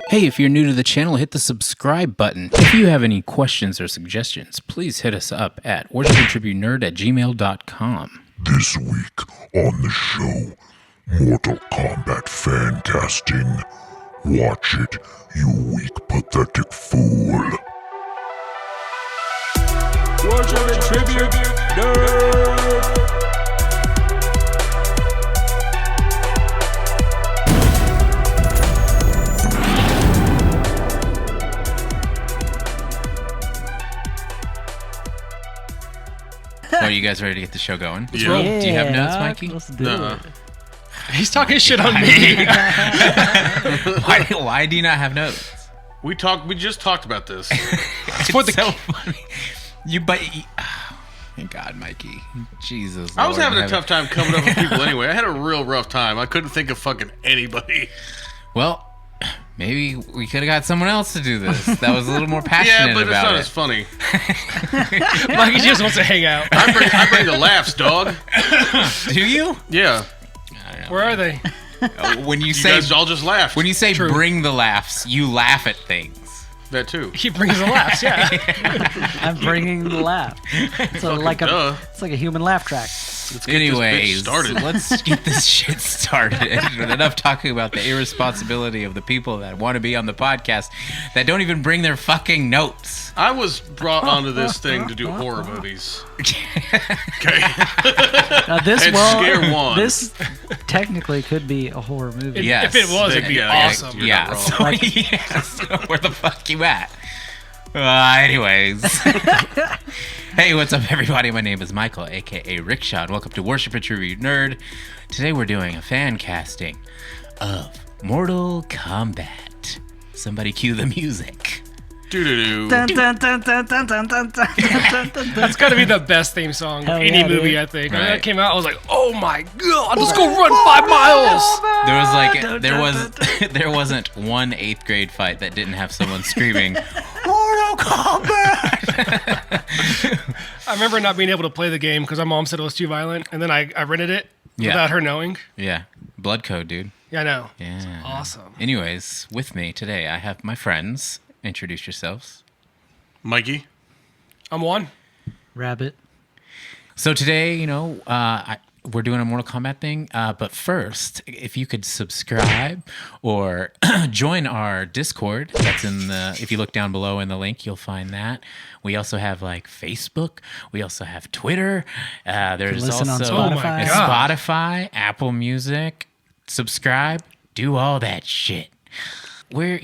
Hey, if you're new to the channel, hit the subscribe button. If you have any questions or suggestions, please hit us up at worshipandtributenerd@gmail.com. This week on the show, Mortal Kombat fan casting. Watch it, you weak, pathetic fool. Worship and Tribute Nerd. Are you guys ready to get the show going? Yeah. Do you have notes, Mikey? Let's do it. He's talking shit on me. Why do you not have notes? We just talked about this. It's so funny. Thank God, Mikey. Jesus. I was Lord having a in tough time coming up with people anyway. I had a real rough time. I couldn't think of fucking anybody. Well, maybe we could have got someone else to do this. That was a little more passionate Yeah, but it's about not it. as funny. Mikey just wants to hang out. I bring the laughs, dog. Do you? Yeah. I don't know. Where are they? When you You say guys all just laughed. when you say True. bring the laughs, you laugh at things. That too. He brings the laughs, yeah. I'm bringing the laugh. So like duh. it's like a human laugh track. Let's get this Anyways, bitch started. let's get this shit started. Enough talking about the irresponsibility of the people that want to be on the podcast that don't even bring their fucking notes. I was brought onto this thing to do horror movies. Okay. Now this And scare one. this technically could be a horror movie. Yes. If it was, it'd be Yeah, awesome. You're Yeah. not So, wrong. yes. Where the fuck you at? Anyways. Hey, what's up, everybody? My name is Michael, aka Rickshaw, and welcome to Worship and Tribute Nerd. Today we're doing a fan casting of Mortal Kombat. Somebody cue the music. Doo-doo-doo. Dun, dun, dun, dun, dun, dun, dun, dun, dun, dun. That's got to be the best theme song of Hell any yeah, movie, dude. I think. When Right. that came out, I was like, oh my god, let's go run 5 miles! There wasn't one 8th grade fight that didn't have someone screaming Mortal Kombat. I remember not being able to play the game because my mom said it was too violent, and then I rented it Yeah. without her knowing. Yeah, blood code, dude. Yeah, I know. Yeah, Awesome. Anyways, with me today, I have my friends. Introduce yourselves. Mikey. I'm one. Rabbit. So today, we're doing a Mortal Kombat thing. But first, if you could subscribe or join our Discord, that's if you look down below in the link, you'll find that. We also have like Facebook. We also have Twitter. There's listen on also Oh my God. Spotify, Apple Music. Subscribe, do all that shit. We're,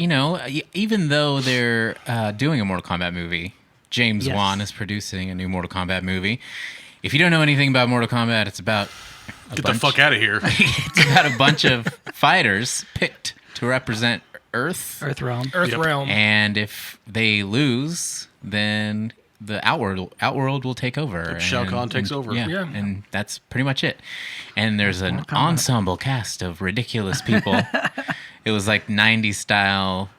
even though they're doing a Mortal Kombat movie, James Yes. Wan is producing a new Mortal Kombat movie. If you don't know anything about Mortal Kombat, it's about Get the fuck out of here. it's about a bunch of fighters picked to represent Earth. Earthrealm. Earth Yep. Realm. And if they lose, then the Outworld will take over. Shao Kahn takes over. Yeah, Yeah. and that's pretty much it. And there's an Mortal Kombat. ensemble cast of ridiculous people. It was like 90s style,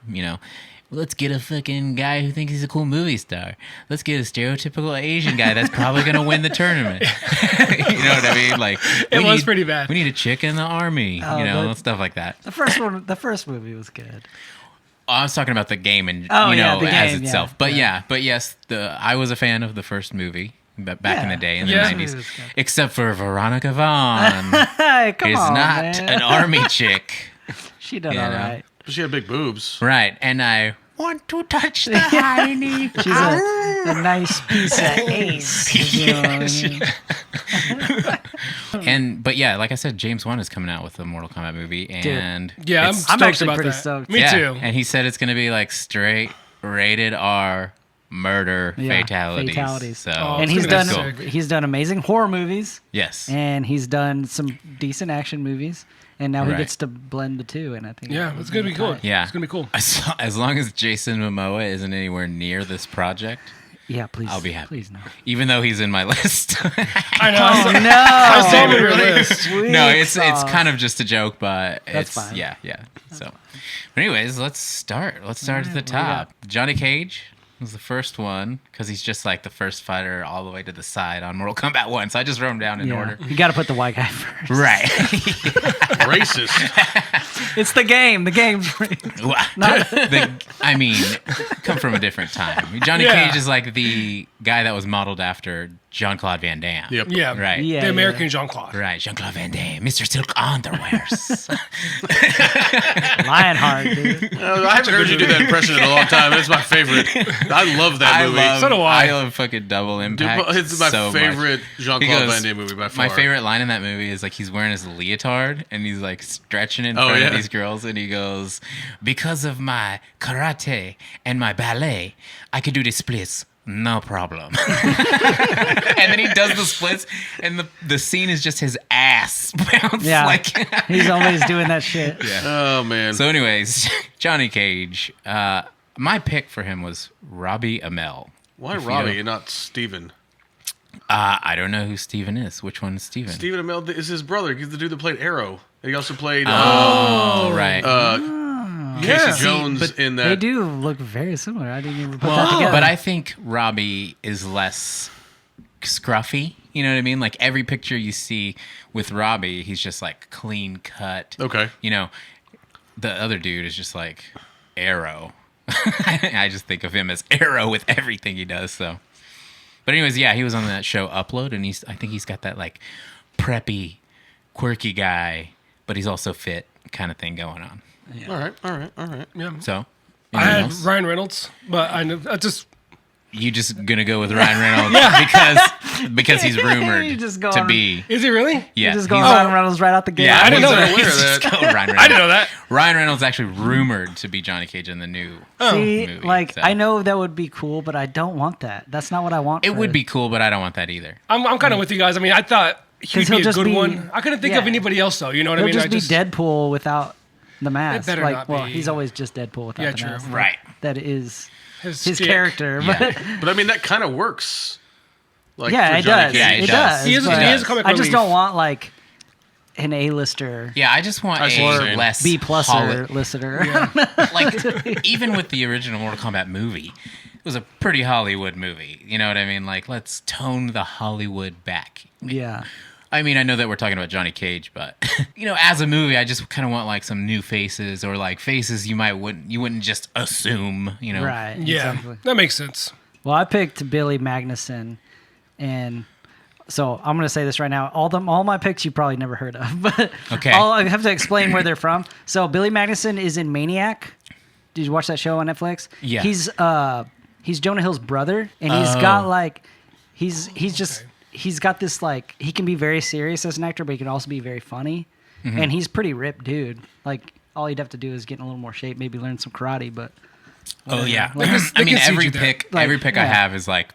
let's get a fucking guy who thinks he's a cool movie star. Let's get a stereotypical Asian guy that's probably going to win the tournament. You know what I mean? Like It was pretty bad. We need a chick in the army, but- stuff like that. The first movie was good. I was talking about the game and Oh, yeah, the as game, itself. yeah. But yes, I was a fan of the first movie back in the day in the Yeah. 90s. It was good. Except for Veronica Vaughn Hey, come is on, not man. an army chick. She done you all know. right. She had big boobs. Right. And I want to touch the hiney. She's a nice piece of ace. You know what I mean? But yeah, like I said, James Wan is coming out with a Mortal Kombat movie, and Yeah, I'm it's- stoked actually about pretty that. stoked. Me yeah, too. And he said it's going to be like straight rated R murder Yeah, fatalities. So Oh, And it's he's gonna done be sick. he's done amazing horror movies, yes. and he's done some decent action movies, and now he Right. gets to blend the two. And I think Yeah, it's going to be cool. Yeah. It's going to be cool. As long as Jason Momoa isn't anywhere near this project, Yeah, please. I'll be happy. Please no. even though he's in my list. I know. Oh no! I saw him on your list. No, it's kind of just a joke, but That's it's fine. yeah. So, but anyways, let's start. Let's start at the Alright, what do you got? top. Johnny Cage was the first one because he's just like the first fighter all the way to the side on Mortal Kombat 1. So I just wrote him down in order. You got to put the white guy first. Right. Racist. It's the game. The game's I mean, come from a different time. Johnny Yeah. Cage is like the guy that was modeled after Jean-Claude Van Damme. Yep. Yeah. Right. Yeah. The American Jean-Claude. Right, Jean-Claude Van Damme, Mr. Silk Underwears. Lionheart, dude. I haven't heard you do that impression in a long time. It's my favorite. I love that movie. So do I. love fucking Double Dude, Impact. it's my so favorite much. Jean-Claude Because Van Damme movie by far. My favorite line in that movie is like he's wearing his leotard and he's like stretching in Oh, front of yeah. these girls and he goes, "Because of my karate and my ballet, I could do the splits. No problem." And then he does the splits, and the scene is just his ass bounce. Yeah. Like, He's always doing that shit. Oh, man. so, anyways, Johnny Cage. My pick for him was Robbie Amell. Why If you Robbie don't- and not Steven? I don't know who Steven is. Which one is Steven? Steven Amell is his brother. He's the dude that played Arrow. And he also played Oh, right. Casey Yeah. Jones but in that. They do look very similar. I didn't even put that together. But I think Robbie is less scruffy. You know what I mean? Like every picture you see with Robbie, he's just like clean cut. Okay. You know, the other dude is just like Arrow. I just think of him as Arrow with everything he does. So, but anyways, yeah, he was on that show Upload, and I think he's got that like preppy, quirky guy, but he's also fit kind of thing going on. All right. Yeah. So, I anything had else? Ryan Reynolds, but I just You just gonna go with Ryan Reynolds because he's rumored You just go to on- be. is he really? Yeah, You just go he's- Ryan Reynolds right out the gate. Yeah, I didn't know that. aware of Just that. go Ryan Reynolds. I didn't know that. Ryan Reynolds is actually rumored to be Johnny Cage in the new See, movie. like, so. I know that would be cool, but I don't want that. That's not what I want. It for- would be cool, but I don't want that either. I'm kind of with you guys. I mean, I thought he'd 'Cause he'll be a just good be- one. I couldn't think of yeah. anybody else though. You know what I He'll mean? just be Deadpool without the mask. better like, not well, be. he's always just Deadpool without Yeah, the true. mask. Right. That is his stick. character. Yeah. But But I mean, that kind of works. Like, yeah, for it Johnny does. Cage. Yeah, it it does. does. He is but a comic I just relief. don't want like an A-lister, Yeah, I just want I see what you're a saying. less B-pluser listener. like even with the original Mortal Kombat movie, it was a pretty Hollywood movie. You know what I mean? Like, let's tone the Hollywood back. Yeah. I mean, I know that we're talking about Johnny Cage, but you know, as a movie, I just kind of want like some new faces or like faces you wouldn't just assume. You know, Right. Yeah, Exactly. that makes sense. Well, I picked Billy Magnuson, and so I'm going to say this right now. All my picks you probably never heard of, but Okay. I have to explain where they're from. So Billy Magnuson is in Maniac. Did you watch that show on Netflix? Yeah. He's Jonah Hill's brother, and he's got like he's got this like he can be very serious as an actor, but he can also be very funny, and he's pretty ripped dude. Like all you'd have to do is get in a little more shape, maybe learn some karate, but. Oh yeah. Like, I mean, can see every you there. pick, Like, every pick I yeah. have is like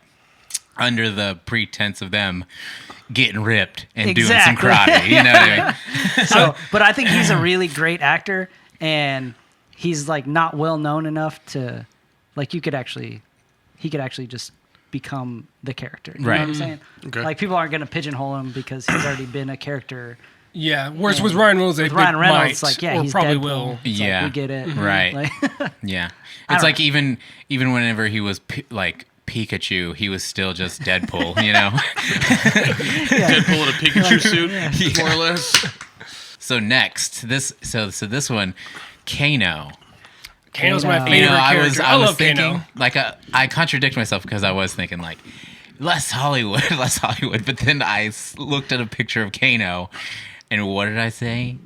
under the pretense of them getting ripped and Exactly. doing some karate. You know what I mean? So, but I think he's a really great actor, and he's like not well known enough to, like, he could actually just become the character. You know Right. what I'm saying? Okay. Like people aren't going to pigeonhole him because he's already been a character. Yeah, whereas with Ryan Reynolds, With Ryan Reynolds, like yeah, or he's probably Deadpool. will. It's Yeah. like, we get it. Right. Like, Yeah. I It's don't like even whenever he was like Pikachu, he was still just Deadpool. You know. Deadpool in a Pikachu suit, more or less. So next, this one, Kano. Kano's my Kano. favorite You know, I character. was love thinking Kano. like I contradict myself because I was thinking like less Hollywood. But then I looked at a picture of Kano, and what did I say?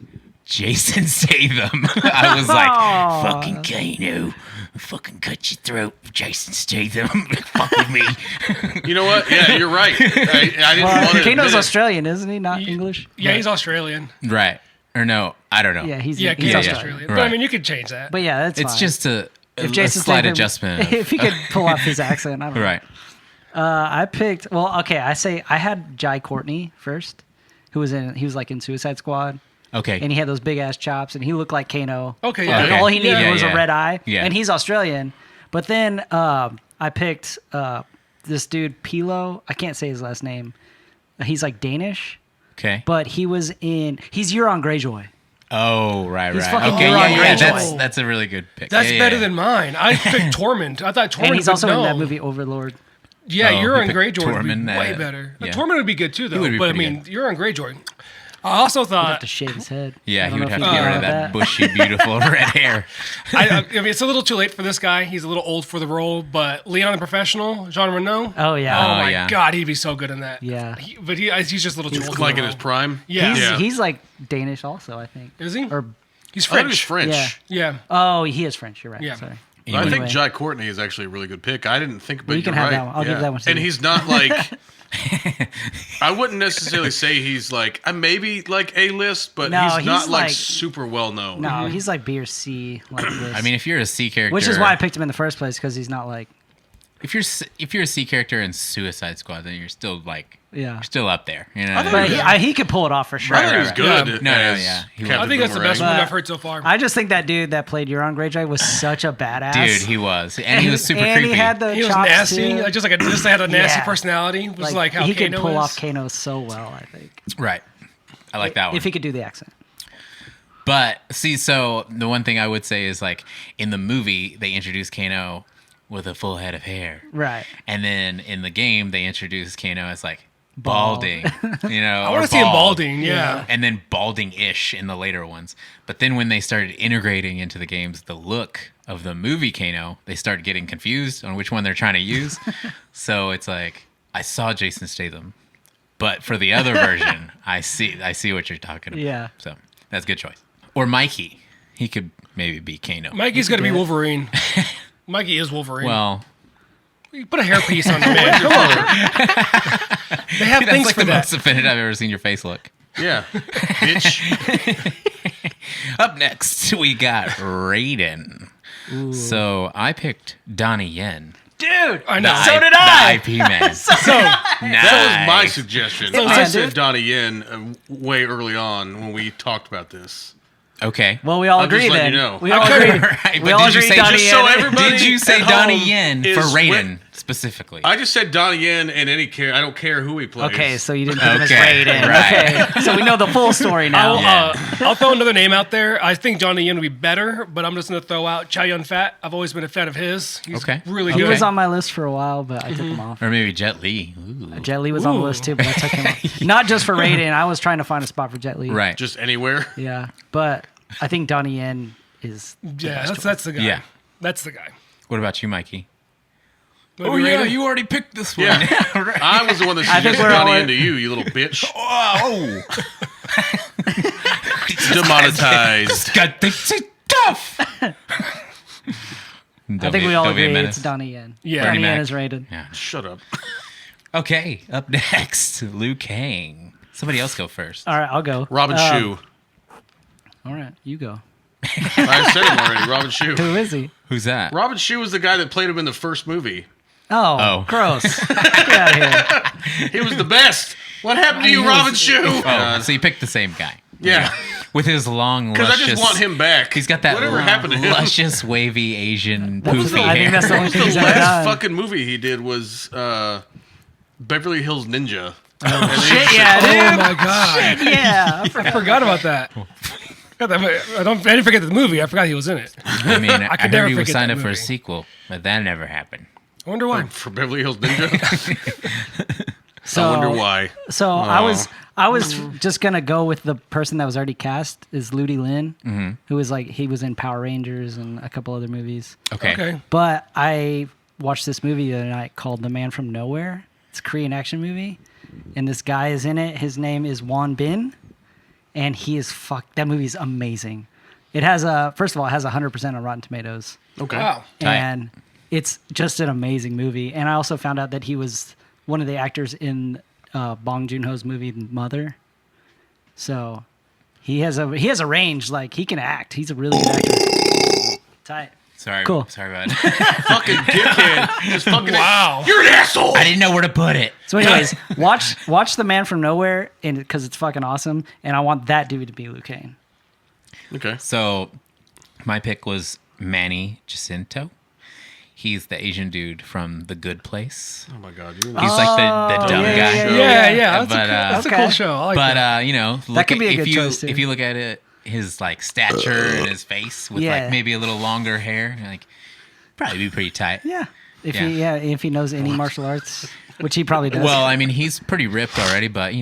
Jason Statham. I was like, Aw. fucking Kano, fucking cut your throat, Jason Statham. Fuck with me. You know what? Yeah, you're right. I didn't want to Kano's admit it. Australian, isn't he? Not English. Yeah, he's Australian. Right? Or no? I don't know. Yeah, he's Yeah, he's Kano's yeah. Australian. Right. But I mean, you could change that. But yeah, that's It's fine. just a Jason slight Statham- adjustment. If he could pull off his accent, I don't know. Right. I picked. Well, okay. I had Jai Courtney first, who was like in Suicide Squad, Okay. and he had those big ass chops, and he looked like Kano. Okay, Like, yeah. all he needed Yeah, was yeah. a red eye, Yeah. and he's Australian. But then I picked this dude Pilo. I can't say his last name. He's like Danish, Okay. but he's Euron Greyjoy. Oh, right. He's fucking Okay, Euron yeah. Greyjoy. That's a really good pick. That's Yeah, better yeah. than mine. I picked Tormund. I thought Tormund And he's would also know. in that movie Overlord. Yeah, Oh, Euron you picked Greyjoy would be Tormund, way better. yeah. Tormund would be good too, though. would be But I pretty mean, Euron Greyjoy. I also He'd have thought, to shave his head. Yeah, I he don't would know have if to you get rid know of that about bushy, beautiful red hair. I mean, it's a little too late for this guy. He's a little old for the role, but Leon the Professional, Jean Reno. Oh yeah. Oh my yeah. God, he'd be so good in that. Yeah. But he's just a little too old. Like for in the his role. prime. Yeah. He's, Yeah. he's like Danish also, I think. Is he? Or He's I thought he was French. French. yeah. Yeah. Oh, he is French. You're right. Yeah. Sorry. He I would- think Anyway. Jai Courtney is actually a really good pick. I didn't think, but Well, you can you're have right. that one. I'll give that one to And you. he's not like. I wouldn't necessarily say he's like maybe like A-list, but No, he's not he's like like- super well known. No, he's like B or C like this. I mean, if you're a C character, which is why I picked him in the first place because he's not like if you're a C character in Suicide Squad, then you're still like yeah. you're still up there. You know, I thought But Yeah. he could pull it off for sure. I thought he was right. good. Yeah. No, as yeah. He was. Captain I think that's the best Boomerang. one I've heard so far. I just think that dude that played Euron Greyjoy was such a badass. Dude, he was, and he was super and creepy. he had the He was chops nasty. too. Just had a nasty Yeah. personality. It was like how he could Kano pull is. off Kano so well. I think Right. I like that one. if he could do the accent. But see, so the one thing I would say is like in the movie they introduced Kano with a full head of hair, Right. and then in the game they introduced Kano as like Bald. balding. You know, I want to see him balding. Yeah. and then balding-ish in the later ones. But then when they started integrating into the games the look of the movie Kano, they started getting confused on which one they're trying to use. So it's like I saw Jason Statham, but for the other version, I see what you're talking about. Yeah. So that's a good choice. Or Mikey, he could maybe be Kano. Mikey's going to be Yeah. Wolverine. Mikey is Wolverine. Well, You put a hairpiece on the man. Come on. They have that's things like for the that. most offended I've ever seen your face look. Yeah, bitch. Up next, we got Raiden. So I picked Donnie Yen. Dude, I know. So did I. The IP man. That was my suggestion. So I sad, said dude. Donnie Yen way early on when we talked about this. Okay. Well, we all I'm just agree letting then. you know. We all agree. Right, We but all did you agree say Donnie just so Yen. everybody Did you say at Donnie home Yen is for Raiden with- specifically? I just said Donnie Yen and any care. I don't care who he plays. Okay, so you didn't put him as Okay, Raiden. right. Okay, so we know the full story now. I'll throw another name out there. I think Johnny Yen would be better, but I'm just going to throw out Chow Yun Fat. I've always been a fan of his. He's Okay. really He good. was on my list for a while, but I took him off. Or maybe Jet Li. Ooh. Jet Li was on the list too, but I took him off. Not just for Raiden. I was trying to find a spot for Jet Li. Right. Just anywhere. Yeah, but I think Donnie Yen is. the Yeah, best that's the guy. Yeah. That's the guy. What about you, Mikey? Oh, yeah, you already picked this one. Yeah. I was the one that I think suggested we're all Donnie in- Yen to you little bitch. Oh. Demonetized. God, this is tough. I think we all agree it's Donnie Yen. Yeah. Donnie Bernie Yen Mac. is Raiden. Yeah. Shut up. Okay, up next, Liu Kang. Somebody else go first. All right, I'll go. Robin Shue. All right, you go. I said him already. Robin Shue. Who is he? Who's that? Robin Shue was the guy that played him in the first movie. Oh, gross. Get out of here. He was the best. What happened to you, Robin Shue? Oh, so you picked the same guy. Yeah. With his long, Because I luscious... just want him back. He's got that Whatever happened to him? luscious, wavy, Asian, That's- poofy I think hair. that's the only thing The he's ever last done. fucking movie he did was Beverly Hills Ninja. Shit, yeah, Oh dude. my god! Yeah. I forgot about that. I didn't forget the movie. I forgot he was in it. I mean, I could heard never he was forget signed that up for a movie. sequel, but that never happened. I wonder why. For Beverly Hills Ninja. So, I wonder why. So I was just gonna go with the person that was already cast is Ludi Lin, who was like he was in Power Rangers and a couple other movies. Okay. Okay. But I watched this movie the other night called The Man from Nowhere. It's a Korean action movie, and this guy is in it. His name is Won Bin, and he is That movie's amazing. It has first of all, it has 100% on Rotten Tomatoes, Okay. Wow. Tight. and it's just an amazing movie. And I also found out that he was one of the actors in Bong Joon-ho's movie Mother. So he has a range. Like he can act. He's a really good actor. Tight. Sorry. Cool. Sorry about it. Fucking dickhead. Just fucking. Wow. You're an asshole. I didn't know where to put it. So, anyways, watch The Man from Nowhere, and because it's fucking awesome, and I want that dude to be Liu Kang. Okay. So my pick was Manny Jacinto. He's the Asian dude from The Good Place. Oh my god. You're He's like the dumb yeah, guy. yeah, Yeah. But, That's a okay. cool show. I like But that. you know, look could at, be a if good you choice, too. if you look at it, his like stature and his face with Yeah. like maybe a little longer hair, like probably be pretty tight. Yeah. if he knows any martial arts, which he probably does. Well, I mean, he's pretty ripped already, but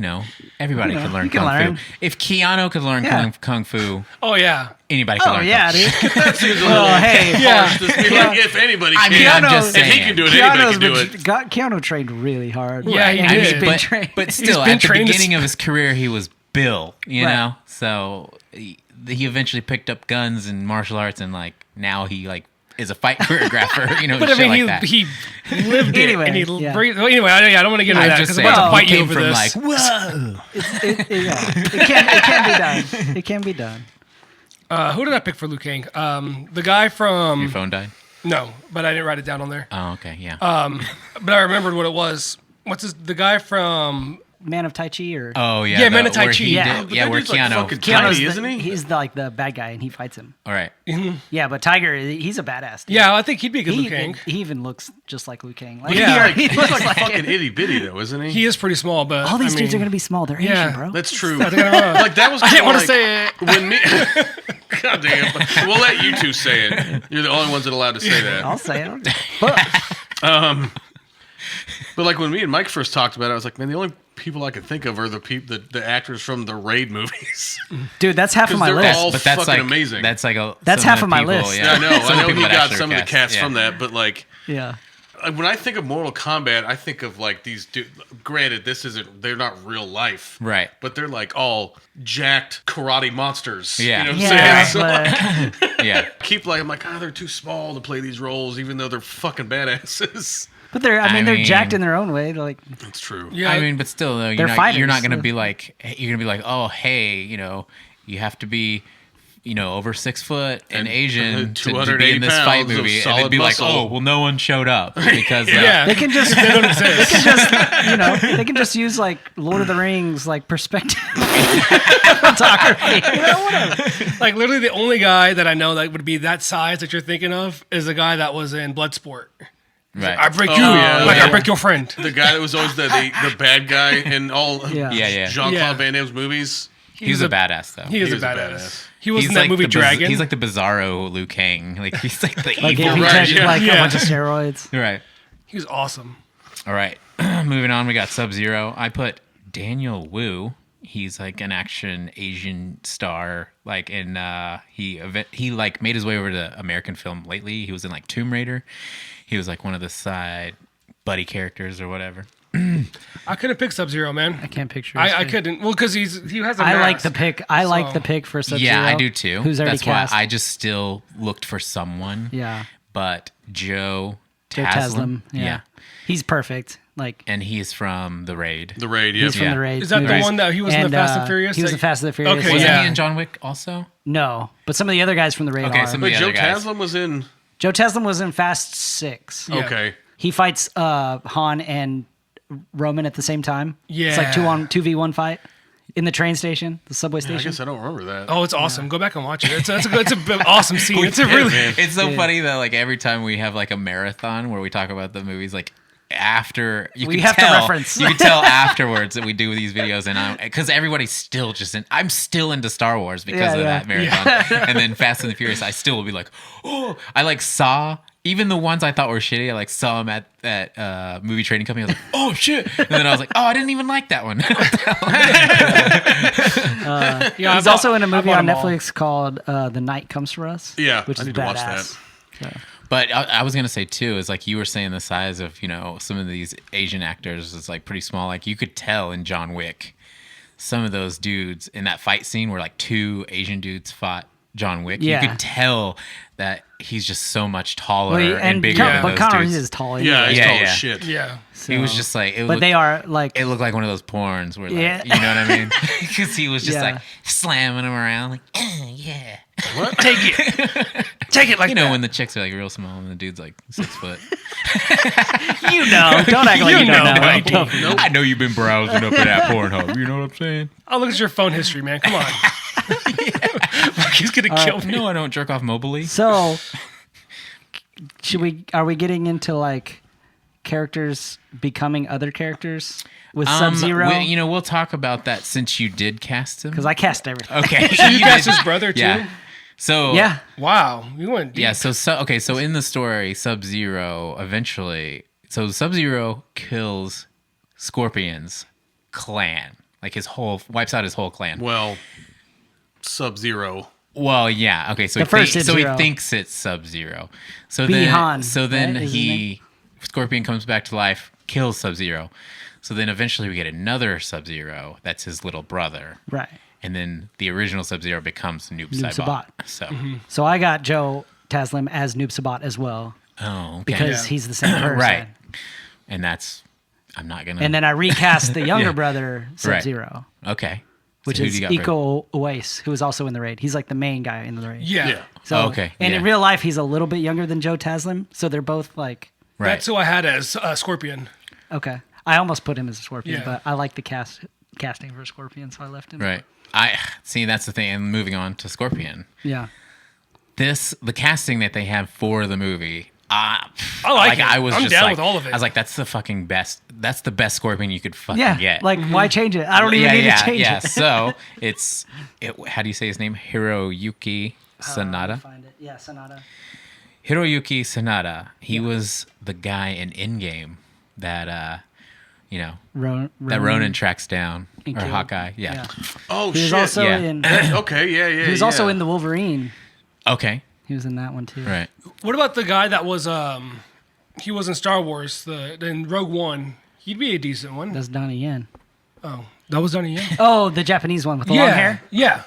everybody can learn kung fu. If Keanu could learn kung fu, Oh yeah. anybody can learn. yeah, kung fu. dude. That seems a little harsh to be like, if anybody can. I mean, I'm just if he saying. can do it, anybody can do it. Keanu trained really hard. Yeah, he And did. he's been trained. But still, been at the trained to beginning of his career, he was Bill, you Right. know? So he eventually picked up guns and martial arts, and now he is a fight choreographer, But I shit mean, like that. he lived it, Anyway, and he yeah. breathed. Well, anyway, I don't want to get into I'm that just because I'm about to saying, fight he you came over from this. whoa. It can be done. It can be done. Who did I pick for Liu Kang? The guy from Your phone died? no, but I didn't write it down on there. Oh, okay, yeah. But I remembered what it was. The guy from? Man of Tai Chi or oh, yeah. yeah, Man of Tai where Chi. he Yeah. did- But yeah, that where dude's like Keanu. fucking Keanu's tiny, isn't he? He's like the bad guy, and he fights him. All right. Yeah, but Tiger, he's a badass. Dude. Yeah, I think he'd be a good he Liu Kang. he even looks just like Liu Kang. Like, Yeah. He's like fucking itty bitty though, isn't he? He is pretty small, but all these I dudes are mean, gonna be small. They're yeah. Asian, bro. That's true. I think I know. Like that was. I didn't want to like, say it. when me. God damn! We'll let you two say it. You're the only ones that are allowed to say that. I'll say it. But But like when me and Mike first talked about it, I was like, man, the only people I can think of are the actors from the Raid movies. dude, that's half of my they're list. all But that's fucking like amazing. That's like That's some half of my people, list. Yeah, I know. Some I of know the he people that got actually some of the cast, cast yeah. from that, but like Yeah. when I think of Mortal Kombat, I think of like these dudes. Granted, they're not real life, Right. But they're like all jacked karate monsters. Yeah. You know what I'm Yeah, saying? So, but, Yeah. I'm like, they're too small to play these roles, even though they're fucking badasses. but they're I they're mean- jacked in their own way. They're like, That's true. Yeah, I mean, but still, though, They're you're not fighters, going to so- be like, oh, hey, you have to be, over 6 foot and Asian to be 280 in this fight pounds of movie, and solid they'd be muscle. like, oh, well, no one showed up because yeah. they can just They don't exist. they can just use like Lord of the Rings like perspective photography. Whatever. Like literally, the only guy that I know that would be that size that you're thinking of is the guy that was in Bloodsport. right. I break you, yeah, like yeah. I break your friend. The guy that was always the bad guy in all Yeah. Yeah. Jean-Claude Yeah. Van Damme's movies. He's a badass, though. He is He a is a badass. badass. He was He's in that like movie the Dragon. He's like the Bizarro Liu Kang. Like he's like the Like evil. if he right, took yeah. like Yeah. a bunch of steroids. Right. He was awesome. All right. Moving on, we got Sub-Zero. I put Daniel Wu. He's like an action Asian star. Like he like made his way over to American film lately. He was in like Tomb Raider. He was like one of the side buddy characters or whatever. I couldn't pick Sub-Zero, man. I can't picture. I couldn't. Well, because he has a I like mask. the pick. I like So- the pick for Sub-Zero. Yeah, I do too. Who's already That's cast? why I just still looked for someone. Yeah. But Joe Joe Taslim. Taslim. Yeah. He's perfect. Like And he's from The Raid. The Raid, yeah. he's from Yeah. the Raid. Is that the movies. one that he was in the Fast and Furious? He was in Like- Fast and the Furious. Okay, Wasn't yeah. he in John Wick also? No, but some of the other guys from the Raid Okay, are. some of But the Joe other guys. Taslim was in. Joe Taslim was in Fast 6. Yeah. Okay. He fights Han and Roman at the same time. It's like Yeah. 2v1 fight in the train station, the subway I station. guess I don't remember that. Oh, it's awesome. Go back and watch it. It's an awesome scene. It's a really. It's so funny that like every time we have like a marathon where we talk about the movies, like after We can have to tell, reference. you can tell afterwards that we do these videos, and because everybody's still I'm still into Star Wars because Yeah, of yeah. that marathon, and then Fast and the Furious, I still will be like, oh, I like saw. Even the ones I thought were shitty, I like saw them at movie trading company. I was like, "Oh shit!" And then I was like, "Oh, I didn't even like that one." Yeah, He's also in a I movie bought on them all. Netflix called The Night Comes for Us. Yeah, which I is need to watch badass. But I was gonna say too is like you were saying the size of some of these Asian actors is like pretty small. Like you could tell in John Wick, some of those dudes in that fight scene where like 2 Asian dudes fought John Wick. Yeah. You could tell that he's just so much taller Well, and bigger yeah. than but those Connor dudes. is tall. Yeah, he's Yeah, tall yeah. as shit. Yeah. He was just like But they are like It looked like one of those porns where, like, Yeah. you know what I mean? Because he was just Yeah. like slamming him around, like, yeah. What? Take it. Take it like that. When the chicks are like real small and the dude's like 6 foot. you know. Don't act like you, You don't know, know. right? I know you've been browsing up at that Pornhub. You know what I'm saying? Oh, look at your phone history, man. Come on. Like he's gonna kill me. No, I don't jerk off mobily. So, are we getting into like characters becoming other characters with Sub-Zero? We'll talk about that since you did cast him. Because I cast everything. Okay. You cast did- his brother too. Yeah. So Yeah. Wow, you went deep. yeah. So in the story, Sub-Zero eventually. So Sub-Zero kills Scorpion's clan, like wipes out his whole clan. Well, Sub-Zero. Well, yeah. Okay, so The first he Sub-Zero. thinks it's Sub-Zero. So Bi-Han, then right, is his name? Scorpion comes back to life, kills Sub-Zero. So then eventually we get another Sub-Zero that's his little brother. Right. And then the original Sub-Zero becomes Noob Noob Saibot. Saibot. So, So I got Joe Taslim as Noob Saibot as well oh, okay. because he's the same person. Right. And I'm not going to. And then I recast the younger brother Sub-Zero, Okay. which So who do is you got for- Iko Uwais, who was also in the raid. He's like the main guy in the raid. Yeah. Yeah. So, Oh, okay, And in yeah. real life, he's a little bit younger than Joe Taslim. So they're both like, Right. That's who I had as Scorpion. okay. I almost put him as a Scorpion, Yeah. but I like the casting for Scorpion, so I left him. Right. See, that's the thing. And moving on to Scorpion. Yeah. The casting that they have for the movie. I like it. I was I'm just down like, with all of it. I was like, that's the fucking best. That's the best Scorpion you could fucking Yeah. get. Like, why change it? I don't even need to change it. So how do you say his name? Hiroyuki Sanada. Find it. Yeah, Sonata. Hiroyuki Sanada. He was the guy in Endgame that that Ronin tracks down, And or killed. Hawkeye. Yeah. Oh, He was shit. also Yeah. in. Okay, yeah. He was also in the Wolverine. Okay. He was in that one too. Right. What about the guy that was he was in Star Wars, in Rogue One? He'd be a decent one. That's Donnie Yen. Oh, that was Donnie Yen. Oh, the Japanese one with the long hair. Yeah.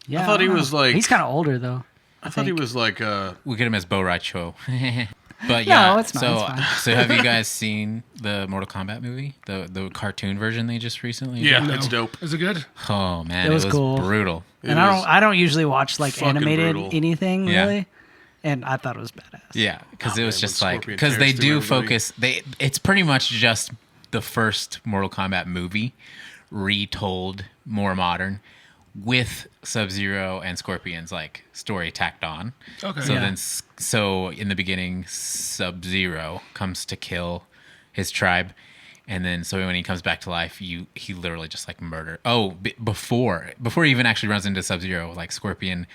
Yeah, I thought he don't was know. like- He's kind of older though. I thought he was like We get him as Bo Raicho. But yeah, No, it's fine, it's fine. so have you guys seen the Mortal Kombat movie, the cartoon version they just recently? yeah, did? it's dope. Is it good? Oh man, It was cool. brutal. It And is- I don't usually watch like fucking animated brutal. anything Yeah. really, and I thought it was badass. Yeah, because it was man, just when like Scorpion because they tears do through everybody. focus. It's pretty much just the first Mortal Kombat movie retold more modern with Sub-Zero and Scorpion's like story tacked on. Okay. So Yeah. so in the beginning, Sub-Zero comes to kill his tribe, and then so when he comes back to life, he literally just like murder. Oh, before he even actually runs into Sub-Zero, like Scorpion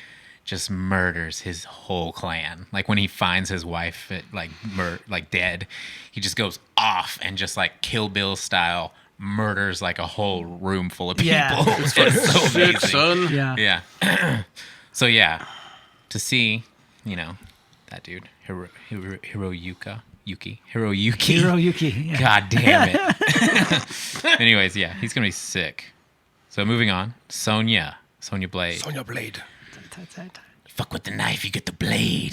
just murders his whole clan. Like when he finds his wife like dead, he just goes off and just like Kill Bill style murders like a whole room full of people. Yeah. It's so Shit, amazing. son. Yeah. Yeah. So yeah, to see, that dude, Hiroyuki. Hiroyuki. Yeah. God damn it. Anyways, yeah, he's gonna be sick. So moving on, Sonja Blade. Sonya Blade. Fuck with the knife, you get the blade.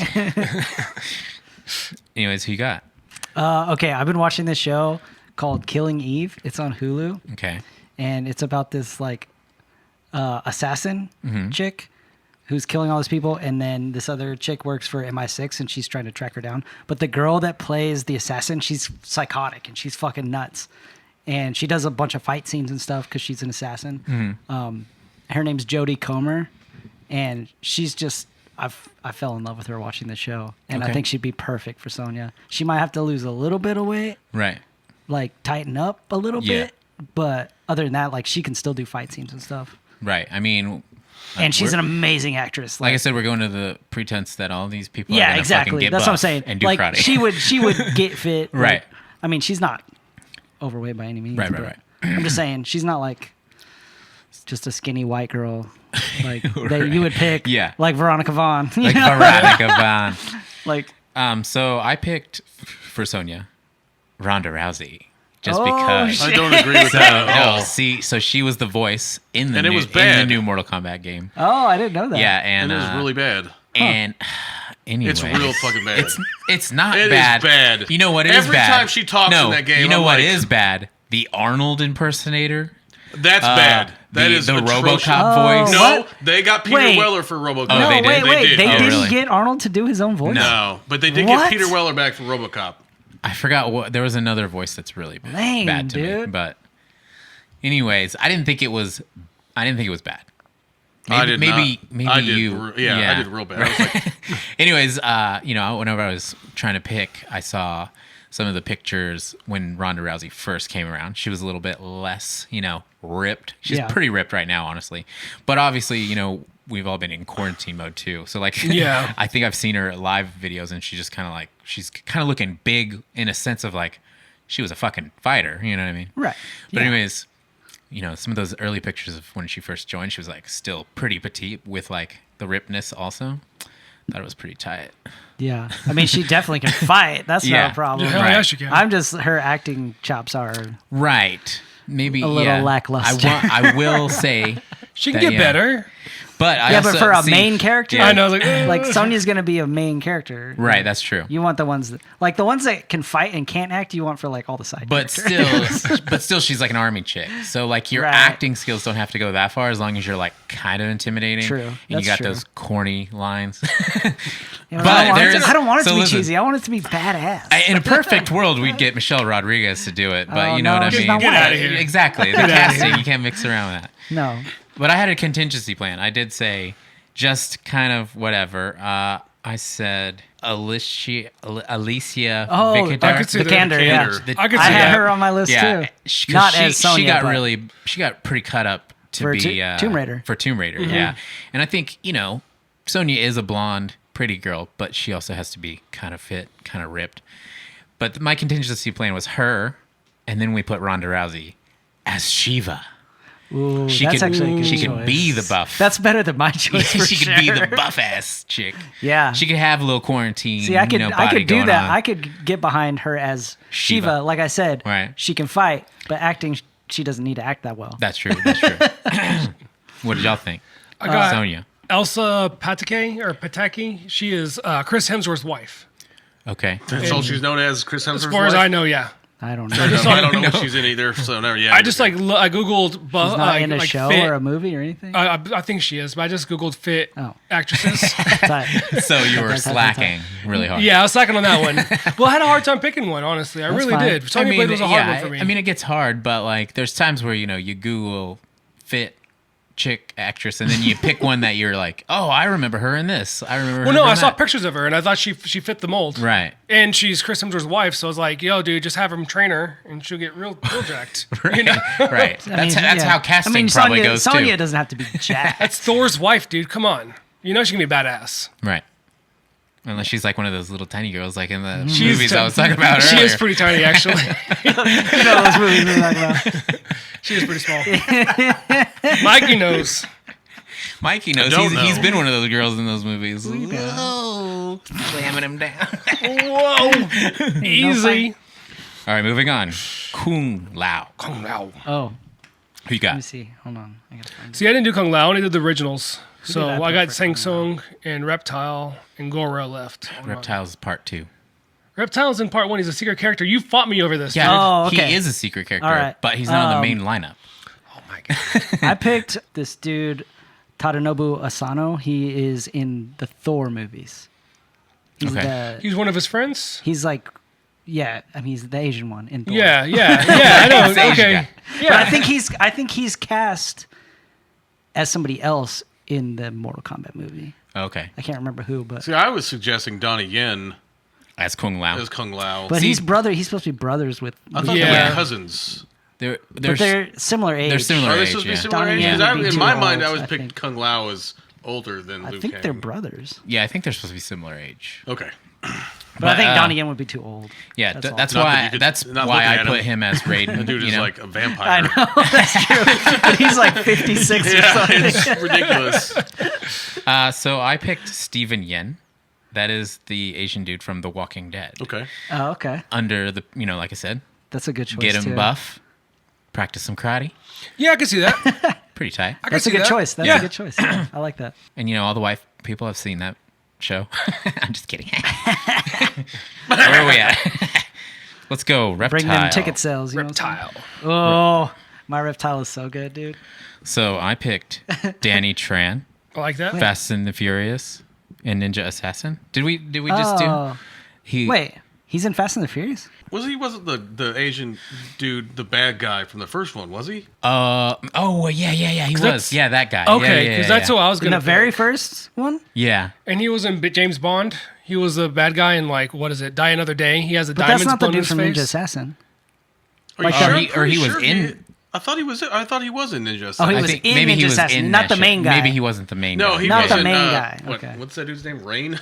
Anyways, who you got? Okay, I've been watching this show called Killing Eve. It's on Hulu, Okay. and it's about this like assassin Mm-hmm. chick who's killing all these people, and then this other chick works for MI6 and she's trying to track her down. But the girl that plays the assassin, she's psychotic and she's fucking nuts, and she does a bunch of fight scenes and stuff because she's an assassin. Mm-hmm. Her name's Jodie Comer, and she's just I fell in love with her watching the show, and I Okay. think she'd be perfect for Sonja. She might have to lose a little bit of weight, Right. like tighten up a little Yeah. bit, but other than that, like she can still do fight scenes and stuff. Right. I mean, And she's we're- an amazing actress. like I said, we're going to the pretense that all these people are yeah, gonna exactly. fucking get That's what I'm buff saying. and do Like karate. she would get fit. like- Right. I mean, she's not overweight by any means. Right, but right. I'm just saying she's not like just a skinny white girl like that you would pick. Yeah. Like Veronica Vaughn. you like know? Veronica Vaughn. Like So I picked for Sonja Ronda Rousey just Oh, because. shit. I don't agree with that at No, all. see, so she was the voice in the And it new, was in the bad. new Mortal Kombat game. oh, I didn't know that. Yeah, And and it was really bad. and anyways, It's real fucking bad. It's not It is bad. bad. You know what is Every bad? time she talks in that game, you know I'm what like- is bad? The Arnold impersonator. That's bad. That is the atrocious. RoboCop Oh, voice. No, What? they got Peter Wait. Weller for RoboCop. Oh, No, they did? wait. They They did. didn't really? get Arnold to do his own voice. No, but they did What? get Peter Weller back for RoboCop. I forgot what there was another voice that's really bad, Lame, bad to me. dude. But anyways, I didn't think it was bad. I did maybe not. I did, you. I did real bad. I was like, Anyways, whenever I was trying to pick, I saw some of the pictures when Ronda Rousey first came around. She was a little bit less, ripped. She's Yeah. pretty ripped right now, honestly. But obviously, we've all been in quarantine mode too. So like, Yeah. I think I've seen her live videos, and she's just kind of like, she's kind of looking big in a sense of like, she was a fucking fighter. You know what I mean? Right. But Yeah. anyways, you know, some of those early pictures of when she first joined, she was like still pretty petite with like the rippedness also. Thought it was pretty tight. Yeah. I mean, she definitely can fight. That's Yeah. not a problem. Hell Right. yeah, she can. I'm just, her acting chops are, Right. Maybe A little lackluster. I will say, she can that, get yeah. better. but I yeah, also, but for a see- main character, Yeah. I know. Like, like Sonya's going to be a main character. Right, that's true. You want the ones that, like the ones that can fight and can't act, you want for like all the side But characters. still, she's like an army chick. So like your Right. acting skills don't have to go that far as long as you're like kind of intimidating. True. And That's you got true. those corny lines. You know, But I don't want it so to be listen. cheesy. I want it to be badass. In a perfect world, we'd get Michelle Rodriguez to do it, but Oh, you know no, what I she's mean. not Get outta here. Exactly, the Get outta casting here. you can't mix around with that. No. But I had a contingency plan. I did say just kind of whatever. I said Alicia Oh, Vikander. I could see that. Vikander, yeah. Vikander. I could I see had that. her on my list Yeah, too. Not as Sonya, she got but she got pretty cut up to For be Tomb Raider. For Tomb Raider, Mm-hmm. yeah. And I think, you know, Sonya is a blonde, pretty girl, but she also has to be kind of fit, kind of ripped. But my contingency plan was her, and then we put Ronda Rousey as Shiva. Ooh, She that's could actually a good she choice. could be the buff. That's better than my choice. For she could be sure. the buff ass chick. Yeah. She could have a little quarantine. See, I could, you know, I body could do going that. on. I could get behind her as Shiva. Shiva. Like I said, Right. she can fight, but acting, she doesn't need to act that well. That's true. That's true. What did y'all think? I got Sonya. Elsa Pataki. She is Chris Hemsworth's wife. Okay. That's all she's known as, Chris Hemsworth's As far as wife? I know, yeah. I don't know. I don't know what she's in either, so never. Yeah, I just like I googled. She's not in a show fit. or a movie or anything. I think she is, but I just googled fit Oh. actresses. Tight. So you were That's slacking really hard. Yeah, I was slacking on that one. Well, I had a hard time picking one, honestly. I That's really fine. did. Sonya Blade was a hard one for me. I mean, it gets hard, but like, there's times where you know you Google fit chick actress, and then you pick one that you're like, oh, I remember her in this. I remember. well, her no, from I saw that. pictures of her, and I thought she fit the mold. Right. And she's Chris Hemsworth's wife, so I was like, yo, dude, just have him train her, and she'll get real jacked. You know? Right. I That's mean, that's yeah. how casting I mean, probably Sonya, goes Sonya too. doesn't have to be jacked. That's Thor's wife, dude. Come on. You know she can be badass. Right. Unless she's like one of those little tiny girls, like in the She's movies t- I was talking about She earlier. is pretty tiny, actually. You know those movies we're talking about. She is pretty small. Mikey knows. Mikey knows. don't know. He's been one of those girls in those movies. Whoa, slamming him down. Whoa. Easy. All right, moving on. Kung Lao. Kung Lao. Oh, Who you let me got? see. Hold on. I gotta find it. See, I didn't do Kung Lao. I only did the originals. did So I I put got for Shang Kung Tsung and Reptile and Goro left. Hold on. Reptiles Part 2. Reptile's in part 1. He's a secret character. You fought me over this. Yeah, dude. Oh, okay. he is a secret character, All right. but he's not on the main lineup. Oh my god. I picked this dude, Tadanobu Asano. He is in the Thor movies. He's Okay. He's one of his friends. he's like, yeah. I mean, he's the Asian one in Thor. Yeah. I know. He's the Asian Okay. guy. Yeah. But I think he's cast as somebody else in the Mortal Kombat movie. Okay. I can't remember who, but See, I was suggesting Donnie Yen As Kung Lao. as Kung Lao. but See- he's brother. He's supposed to be brothers with. I thought Yeah. they were cousins. They're but they're similar age. they're similar Are they age, supposed to be yeah. similar Donnie age? Yen 'Cause would be in too my mind, I old, was I picking think. Kung Lao as older than I Liu think Kang. they're brothers. Yeah, I think they're supposed to be similar age. Okay. But I think uh, Donnie Yen would be too old. Yeah, That's all. that's Not that why you could- that's not why looking I at put him. him as Raiden. The dude you is know? like a vampire. I know that's true. But he's like 56 or Yeah, something. it's ridiculous. So I picked Steven Yen. That is the Asian dude from The Walking Dead. Okay. Oh, okay. Under the, you know, like I said, That's a good choice. get him too. buff, practice some karate. Yeah, I can see that. Pretty tight. I can That's a see good that. choice. That's Yeah. a good choice. Yeah, I like that. And you know, all the white people have seen that show. I'm just kidding. Where are we at? Let's go. Reptile. Bring them ticket sales. You know what I'm Reptile. saying? Oh, my Reptile is so good, dude. So I picked Danny Tran, I like that. Fast and the Furious, and Ninja Assassin. Did we just do? Oh. He Wait, he's in Fast and the Furious? Wasn't the Asian dude the bad guy from the first one, was he? Oh yeah. He was. that's- Yeah, that guy. Okay, because that's who I was In going the to very first one? Yeah. And he was in James Bond. He was the bad guy in, like, what is it? Die Another Day. He has the But diamonds that's not the blown in dude his from face. Ninja Assassin. Are you Or sure? he Pretty was sure in I thought he was in Ninja Oh, Assassin. he was in Ninja Assassin, not the main guy. Maybe he wasn't the main guy. No, he Not was the in, main guy. What, Okay. what's that dude's name? Rain?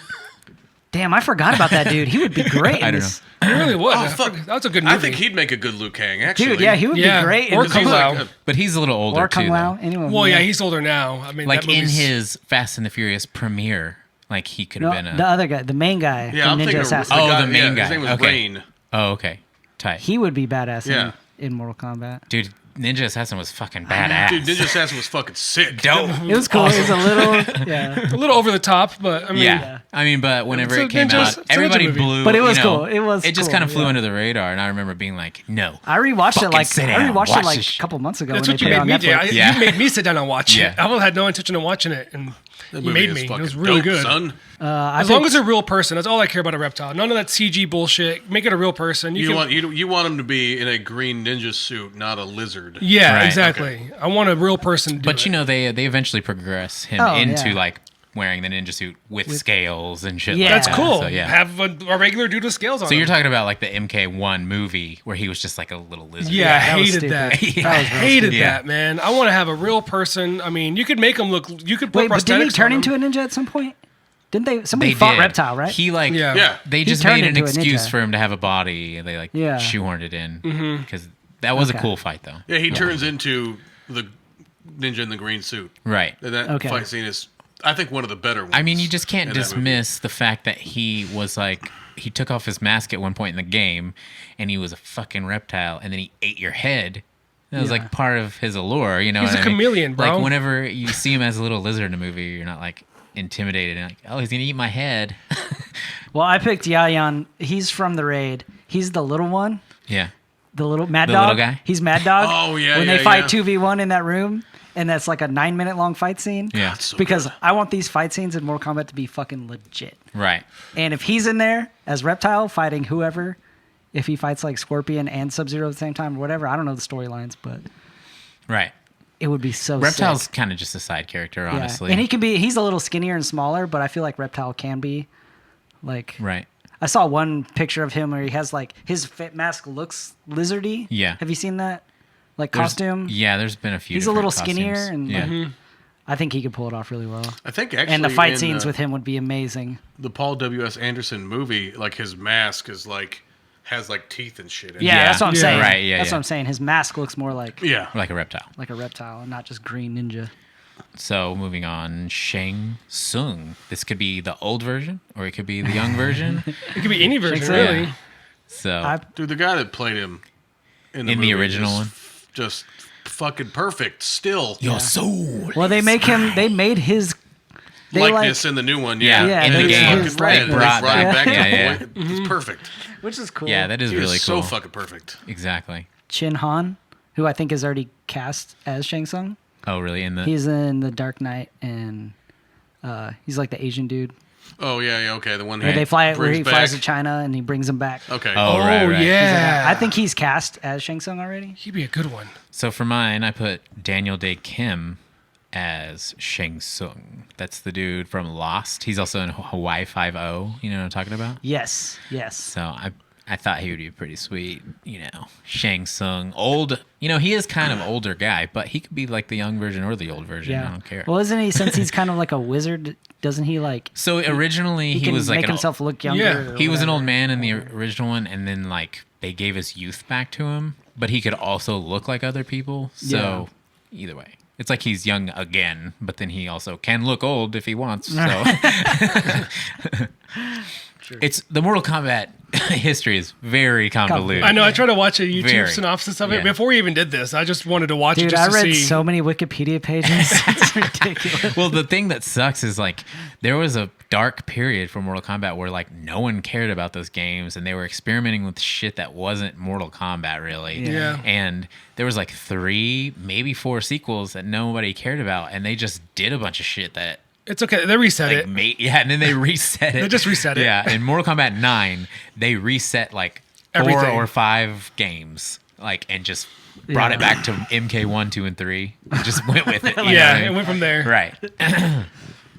Damn, I forgot about that dude. He would be great I in don't this. It really was. Oh, fuck. That's a good movie. I think he'd make a good Liu Kang, actually. Dude, yeah, he would be great in Or this Kung movie. Lao. But he's a little older Or Kung too. Lao. Though. Anyone. Well, yeah, he's older now. I mean, Like that in movie's- his Fast and the Furious premiere, like he could No, have been a. the other guy, the main guy Yeah, from I'm Ninja thinking Assassin. Oh, the main yeah, guy. His name was Okay. Rain. Oh, okay. Tight. He would be badass Yeah. in Mortal Kombat. Dude, Ninja Assassin was fucking badass. Dude, Ninja Assassin was fucking sick. Dope. It was cool. It was a little, yeah. a little over the top, but I mean, Yeah. I mean, but whenever It's a it came ninja- out, it's a everybody ninja movie. blew. But it was you know, cool. It was It just cool, kind of flew yeah. under the radar, and I remember being like, "No." I rewatched it Fucking like sit I down, rewatched watch it like this a couple months ago that's when what they you put it made on me do. Netflix. Yeah. You made me sit down and watch Yeah. it. I had no intention of watching it, and That you movie made is me. It fucking was really dope, good. son. As long as they're a real person, that's all I care about a reptile. None of that CG bullshit. Make it a real person. You can- want him to be in a green ninja suit, not a lizard. Yeah, Right. exactly. I want a real person to do But it. you know, they eventually progress him Oh, into yeah. like wearing the ninja suit with scales and shit. Yeah. like that's that. cool. So, yeah. Have a regular dude with scales on So you're him. talking about like the MK1 movie where he was just like a little lizard. Yeah, I that was hated stupid. that. Yeah. I hated Yeah. that, man. I want to have a real person. I mean, you could make him look. You could put Wait, but didn't he prosthetics turn on into him. a ninja at some point? Didn't they? Somebody They fought did. Reptile, right? He like Yeah. Yeah. they just turned made an into a excuse ninja. for him to have a body, and they like Yeah. shoehorned it in because that was a Okay. cool fight though. Yeah, he turns into the ninja in the green suit. Right. And that Okay. fight scene is, I think, one of the better ones. I mean, you just can't in that movie. dismiss the fact that he was like he took off his mask at one point in the game, and he was a fucking reptile, and then he ate your head. That was Yeah. like part of his allure, you know. He's what a I mean? chameleon, bro. Like whenever you see him as a little lizard in a movie, you're not like intimidated and like, oh, he's gonna eat my head. Well, I picked Yayan. He's from the raid. He's the little one, Yeah. the little Mad The Dog. little guy? He's Mad Dog. Oh, yeah, When yeah, they fight yeah. 2v1 in that room, and that's like a 9-minute long fight scene. Yeah. so Because I want these fight scenes in Mortal Kombat to be fucking legit. Right. And if he's in there as Reptile fighting whoever, if he fights like Scorpion and Sub-Zero at the same time or whatever, I don't know the storylines, but Right. it would be so Reptile's sick. kind of just a side character, Yeah. honestly. And he's a little skinnier and smaller, but I feel like Reptile can be like Right. I saw one picture of him where he has like his fit mask looks lizardy. Yeah. Have you seen that? Like There's- costume? Yeah, there's been a few. He's a little different skinnier costumes. and yeah. I think he could pull it off really well. I think actually, And the fight in, scenes with him would be amazing. the Paul W.S. Anderson movie, like his mask is like has like teeth and shit. In Yeah, it. that's what I'm Yeah. saying. Right, yeah, That's yeah. what I'm saying. His mask looks more like Yeah. Like a reptile. a reptile and not just green ninja. So moving on, Shang Tsung. This could be the old version, or it could be the young version. It could be any version, Tsung. really. Yeah. So I- Dude, the guy that played him in the In the movie original is one? just fucking perfect. Still, your soul. Well, they made his likeness in the new one. Yeah, Yeah, in the It's game, fucking they rad. They brought brought it back- back. yeah, to the way- It's perfect. which is cool. Yeah, that is Dude, really it's cool. so fucking perfect. Exactly. Chin Han, who I think is already cast as Shang Tsung. Oh, really? In the He's in the Dark Knight and he's like the Asian dude. Oh yeah, okay. The one Where he they fly, where brings he flies to back. China and he brings them back. Okay. Oh, right, right. yeah. I think he's cast as Shang Tsung already. He'd be a good one. So for mine, I put Daniel Day Kim as Shang Tsung. That's the dude from Lost. He's also in Hawaii Five-0. You know what I'm talking about? Yes. So I thought he would be pretty sweet. You know, Shang Tsung, old. You know, he is kind of older guy, but he could be like the young version or the old version. I don't care. Well, isn't he? Since he's kind of like a wizard, doesn't he like? So originally He he can was like make an himself look younger. Yeah. or he was an whatever. old man in the original one, and then like they gave his youth back to him, but he could also look like other people. So either way, it's like he's young again, but then he also can look old if he wants. So it's the Mortal Kombat history is very convoluted. I know. I tried to watch a YouTube Very. synopsis of it Yeah. before we even did this. I just wanted to watch it Dude, just I to read see. so many Wikipedia pages. It's ridiculous. Well, the thing that sucks is like there was a dark period for Mortal Kombat where like no one cared about those games and they were experimenting with shit that wasn't Mortal Kombat really. Yeah. And there was like 3, maybe 4 sequels that nobody cared about, and they just did a bunch of shit that It's okay. They reset like it. and then they reset it. They just reset it. Yeah, in Mortal Kombat 9, they reset like 4 Everything. or 5 games, like, and just brought it back to MK1, 2, and 3. And just went with it. you know Yeah, what I mean? it went from there. Right.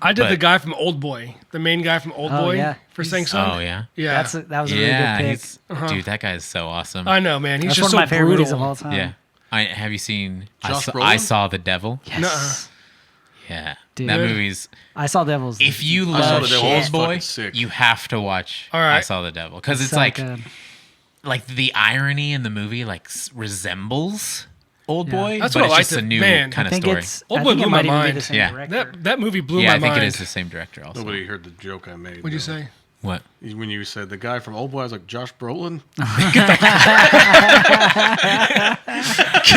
I did But- the guy from Old Boy, the main guy from Old Oh, Boy yeah. for Shang Tsung. Oh yeah. Yeah, That was a really Yeah, good pick. dude, that guy is so awesome. I know, man. He's That's just one so of my favorite brutal. movies of all time. Yeah. Have you seen Josh Brolin? I Saw the Devil? Yes. Nuh-uh. Yeah. Dude. That movie's... I saw Devils. If you Saw love the Devil. Old It's Boy, fucking sick. you have to watch All right. I Saw the Devil. Because it's So like... good. Like the irony in the movie resembles Old Boy, That's but what it's I just liked a it. new Man, kind I of think story. it's. Old I Boy think it blew might my even be the mind. same Yeah. director. That movie blew Yeah, my I think mind. it is the same director also. Nobody heard the joke I made. What'd you though. say? What? When you said the guy from Old Boy, I was like, Josh Brolin? Get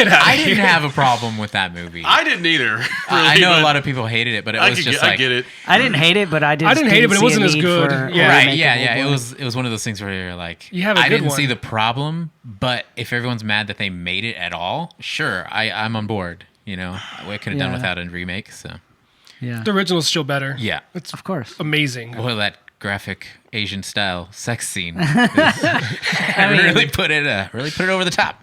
out I of didn't here. have a problem with that movie. I didn't either. Really, I know a but lot of people hated it, but it was just I like... get it. I didn't hate it, but I did. I didn't hate it, but it see a wasn't as need good. for a Yeah. Right, remake yeah, of Old yeah. Boy. It was one of those things where you're like, You have a I good didn't one. see the problem, but if everyone's mad that they made it at all, sure, I'm on board. You know, we could have done Yeah. without a remake. So Yeah, The original's still better. yeah, It's of course. amazing. boy, that graphic Asian style sex scene really put it over the top.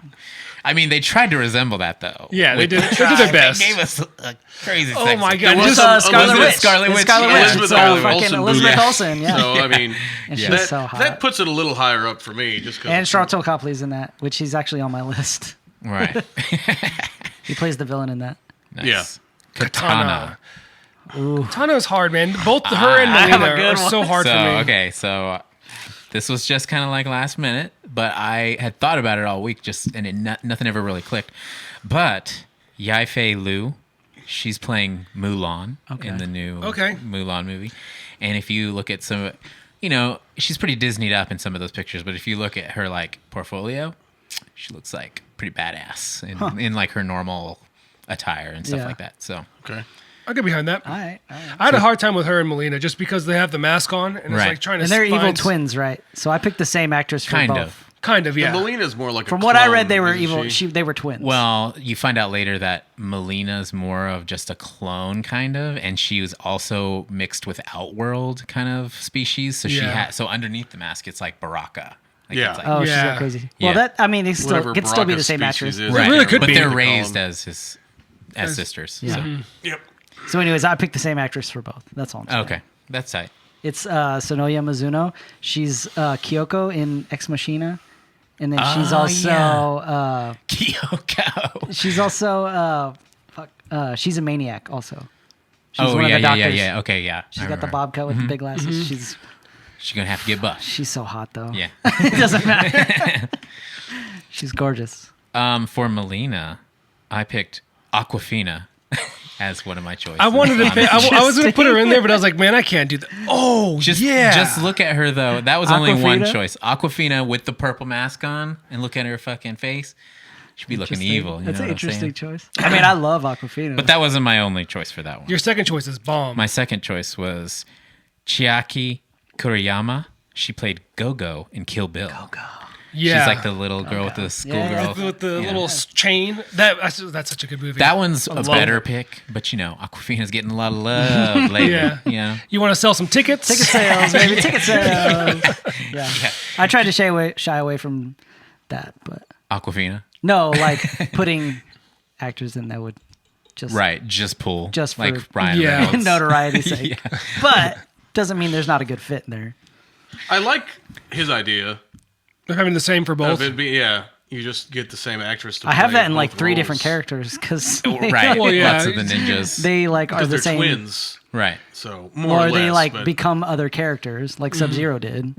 I mean, they tried to resemble that though. Yeah, they With- did their best. They gave us a crazy. Oh sex my scene. God. It was Just- some Scarlet Elizabeth- Witch. Scarlet Witch. Scarlet Yeah, Witch. Elizabeth So Olsen fucking movie. Elizabeth Yeah. Olsen. Yeah, So, I mean, and she's that, so hot. that puts it a little higher up for me. Just cause And Charlton Copley's in that, which he's actually on my list. Right. He plays the villain in that. Nice. Yeah. Katana. Tano's hard, man. Both her and I have a Melina good are one. so hard So for me. okay, so this was just kind of like last minute, but I had thought about it all week, nothing ever really clicked. But Yai-Fei Liu, she's playing Mulan in the new Mulan movie, and if you look at some, she's pretty Disneyed up in some of those pictures. But if you look at her like portfolio, she looks like pretty badass in like her normal attire and stuff Yeah. like that. So Okay. I'll get behind that. All right. I had a hard time with her and Melina just because they have the mask on and it's Right. like trying to And they're evil find- twins, right? So I picked the same actress for Kind both. of. Kind of, yeah. And Melina's more like a From what I clone, read, they were isn't evil. she? They were twins. Well, you find out later that Melina's more of just a clone, kind of, and she was also mixed with Outworld kind of species. So Yeah. so underneath the mask, it's like Baraka. Like, Yeah. it's like, oh, she's Yeah. that crazy. Yeah. Well, that I mean, it Whatever could still be the Baraka's same species actress. is. right. really could but be. they're They call raised them. as sisters. Yeah. So. Yep. So, anyways, I picked the same actress for both. That's all I'm saying. Okay, that's tight. It's Sonoya Mizuno. She's Kyoko in Ex Machina, and then she's Oh, also Kyoko. she's also she's a maniac also. She's Oh one of yeah, the yeah, doctors. yeah. Okay, yeah. She's I got the remember. bob cut with the big glasses. She's gonna have to get buff. She's so hot though. Yeah. It doesn't matter. She's gorgeous. For Melina, I picked Aquafina as one of my choices. I wanted to pick, I was going to put her in there, but I was like, man, I can't do that. Oh, Just look at her though. That was only one Aquafina? choice. Aquafina with the purple mask on, and look at her fucking face. She'd be looking Interesting. evil. You That's know an what I'm saying? interesting choice. I mean, I love Aquafina. But that wasn't my only choice for that one. Your second choice is bomb. My second choice was Chiaki Kuriyama. She played Go-Go in Kill Bill. yeah. She's like the little girl with the schoolgirl. with the little chain. That's such a good movie. That one's a love better it. pick, but Aquafina's getting a lot of love lately. Yeah. You know? You want to sell some tickets? ticket sales, baby, ticket sales. Yeah. I tried to shy away from that, but Aquafina. no, like putting actors in that would just Right, just pull. Just like for- Ryan Yeah. Reynolds. notoriety sake. But doesn't mean there's not a good fit there. I like his idea They're having the same for both. of it being, you just get the same actress to I have play that in like both 3 roles. different characters because Right. Well, yeah. Lots of the ninjas. they like are Because the they're same, twins, right. so more or or they less, like but become other characters, like Sub-Zero did.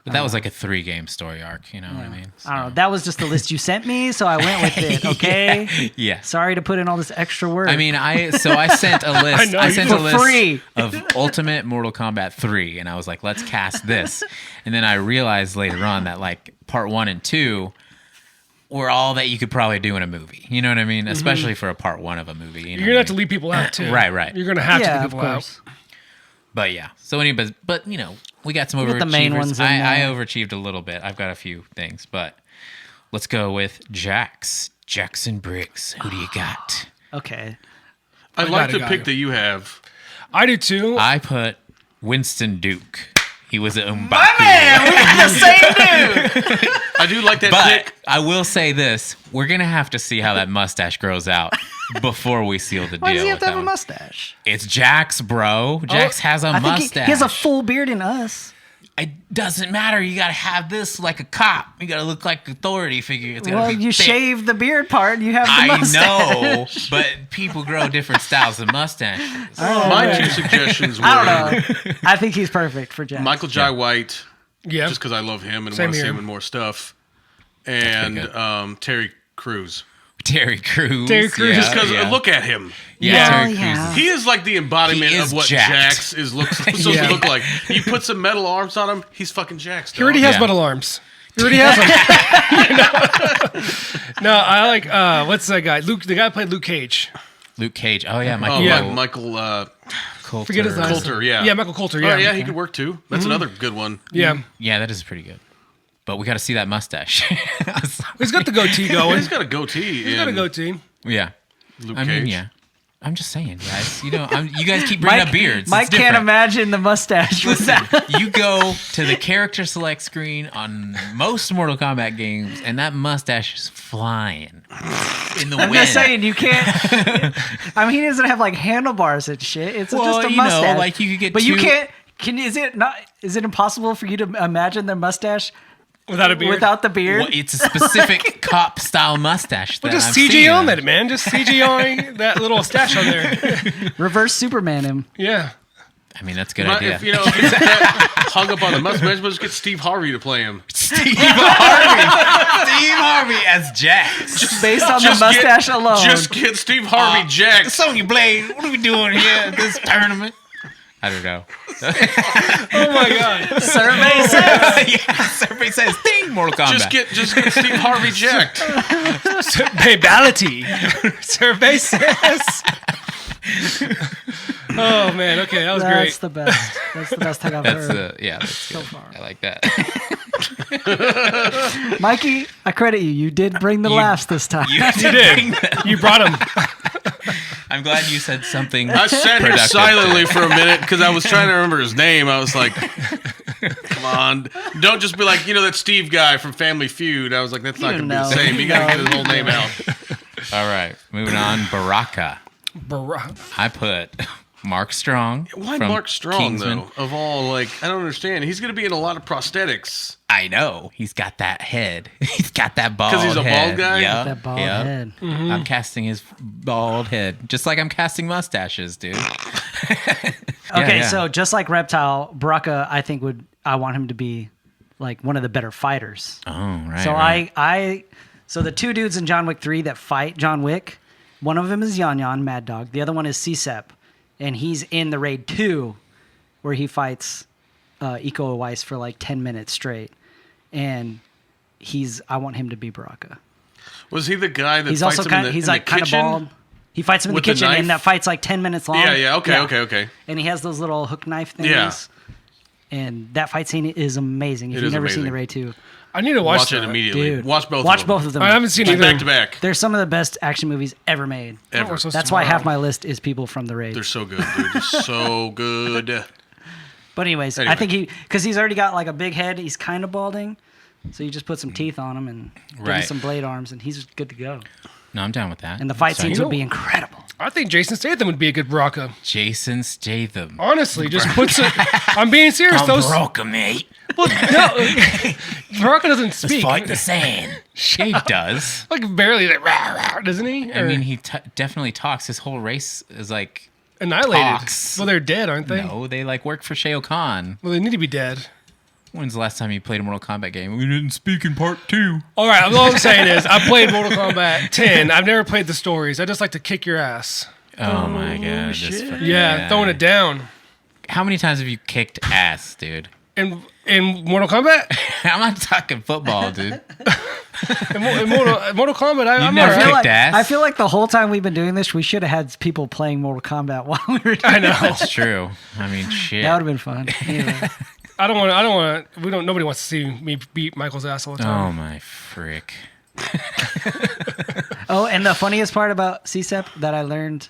But that was like a 3-game story arc, you know what I mean? I don't know. That was just the list you sent me, so I went with it. Okay. Yeah. Sorry to put in all this extra work. I mean, I sent a list. know, I you sent did. a list For free. of Ultimate Mortal Kombat 3, and I was like, let's cast this. And then I realized later on that like part 1 and 2 were all that you could probably do in a movie. You know what I mean? Especially for a part 1 of a movie. You know You're what gonna I have to mean? leave people out too. Right. You're gonna have to yeah, leave of people course. out. But yeah. So anyways, but we got some You overachievers. got the main ones in I there. overachieved a little bit. I've got a few things, but let's go with Jackson Briggs. Who do you got? Okay. I like the got pick it. that you have. I do too. I put Winston Duke. He was an M'Baku. the same dude. I do like that But pick. I will say this: we're gonna have to see how that mustache grows out before we seal the deal. Why does he have with to have that a one. mustache? It's Jax, bro. Jax has a I think mustache. he has a full beard in Us. It doesn't matter. You gotta have this like a cop. You gotta look like authority figure. It's gotta Well, be you thick. shave the beard part, and you have the I mustache. know, but people grow different styles of mustaches. My two suggestions were I don't know. I think he's perfect for Jax. Michael Jai White, Yeah. just because I love him and Same want to see here. him in more stuff, and good. Terry Crews. Terry Crews. Terry Crews. Just because yeah. look at him. Yeah, Terry Well, yeah. Crews. He is like the embodiment He is of what jacked. Jax is supposed to Yeah. look like. You put some metal arms on him, he's fucking Jax. He already has Yeah. metal arms. He already has them. No, I like what's that guy? Luke, the guy who played Luke Cage. Luke Cage. Oh yeah, Oh, Michael. Yeah. Michael Coulter. Forget his last Coulter, yeah. Yeah, Michael Coulter. Oh, Yeah, yeah, he could work too. That's another good one. Yeah. Yeah, that is pretty good. But we got to see that mustache. He's got the goatee going. He's got a goatee. He's got a goatee. Yeah. Luke I Cage. mean, yeah. I'm just saying, guys. You know, you guys keep bringing up beards. Mike It's can't different. imagine the mustache without. You go to the character select screen on most Mortal Kombat games, and that mustache is flying in the I'm wind. just saying you can't. I mean, he doesn't have like handlebars and shit. It's Well, just a you know, mustache. like, you could get but you two- can't. Is it not? Is it impossible for you to imagine the mustache Without a beard. without the beard? Well, it's a specific cop style mustache. Well, that just I've CG seen. on that, man. Just CG that little stash on there. Reverse Superman him. Yeah. I mean, that's a good But idea. if you know, if he's that hung up on the mustache, just get Steve Harvey to play him. Steve Harvey. Steve Harvey as Jax. Based on the Just get- mustache alone. Just get Steve Harvey Jax. Sonya Blade, what are we doing here at this tournament? I don't know. Oh my god. Survey says. Yes, everybody says ding, Mortal Kombat. Just get Steve Harvey jacked. Babality. Survey says. Oh man. Okay, that was That's great. the best. That's the best thing I've That's heard. yeah, that's good. far. I like that. Mikey, I credit you. You did bring the laughs this time. You You bring did. that- You brought him. I'm glad you said something. I sat here productive silently today. for a minute because I was trying to remember his name. I was like, come on. Don't just be like, that Steve guy from Family Feud. I was like, that's not You going to be the know. same. You got to get his whole name out. All right, moving on. Baraka. Baraka. I put Mark Strong. Why from Mark Strong, Kingsman. though? Of all, I don't understand. He's going to be in a lot of prosthetics. I know. He's got that head. He's got that bald 'Cause he's a bald head. guy? Yep, That bald yep. head. I'm casting his bald head. Just like I'm casting mustaches, dude. Okay, yeah. so just like Reptile, Baraka, I think I want him to be like one of the better fighters. Oh, right. So right. So the two dudes in John Wick 3 that fight John Wick, one of them is Yan Yan, Mad Dog. The other one is CSEP, and he's in the Raid 2 where he fights Iko Uwais for like 10 minutes straight. And I want him to be Baraka. Was he the guy that He's fights also him kind in of, the, he's in like the kind of kitchen? bald. He fights him in the With the kitchen, knife? and that fight's like 10 minutes long. Yeah, okay. And he has those little hook knife things. Yeah. And that fight scene is amazing. If It you've is never seen amazing. the Raid 2, I need to watch, Watch it that. immediately. dude, Watch both Watch of them. both of them. I haven't seen either. Back to back. They're some of the best action movies ever made. I'll watch those That's why tomorrow. half my list is people from the Raid. They're so good, dude. They're so good. But anyways, Anyway. I think because he's already got like a big head, he's kind of balding. So you just put some teeth on him and give him Right. some blade arms, and he's good to go. No, I'm down with that. And the fight Sorry. scenes You would be know- incredible. I think Jason Statham would be a good Baraka. Jason Statham. Honestly, just put some. I'm being serious. Those Baraka, mate. no, Baraka doesn't speak. Fight the sand. He does. Like barely, like rah, rah, doesn't he? I Or mean, he definitely talks. His whole race is like, annihilated. talks. Well, they're dead, aren't they? no, they like work for Shao Kahn. Well, they need to be dead. When's the last time you played a Mortal Kombat game? We didn't speak in part 2. All right, all I'm saying is I played Mortal Kombat 10. I've never played the stories. I just like to kick your ass. Oh my god. this shit. fucking Yeah, guy. throwing it down. How many times have you kicked ass, dude? In Mortal Kombat? I'm not talking football, dude. In Mortal Kombat, I'm never all kicked right. ass. I feel like the whole time we've been doing this, we should have had people playing Mortal Kombat while we were doing I know. That's true. I mean, shit. That would have been fun. Anyway. I don't want to. Nobody wants to see me beat Michael's ass all the Oh time. my frick. Oh, and the funniest part about CSEP that I learned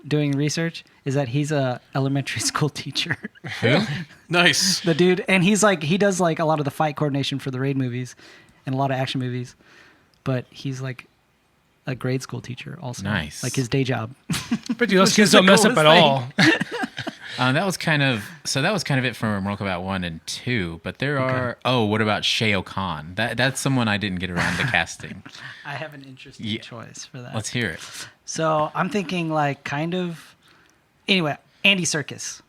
doing research is that he's a elementary school teacher. Who? Nice. The dude, and he does like a lot of the fight coordination for the Raid movies and a lot of action movies, but he's like a grade school teacher also. Nice. Like his day job. But those kids the don't mess up coolest at all. That was kind of it for Mortal Kombat 1 and 2. But there are. Oh, what about Shao Kahn? That's someone I didn't get around to casting. I have an interesting choice for that. Let's hear it. So I'm thinking like kind of. Anyway, Andy Serkis.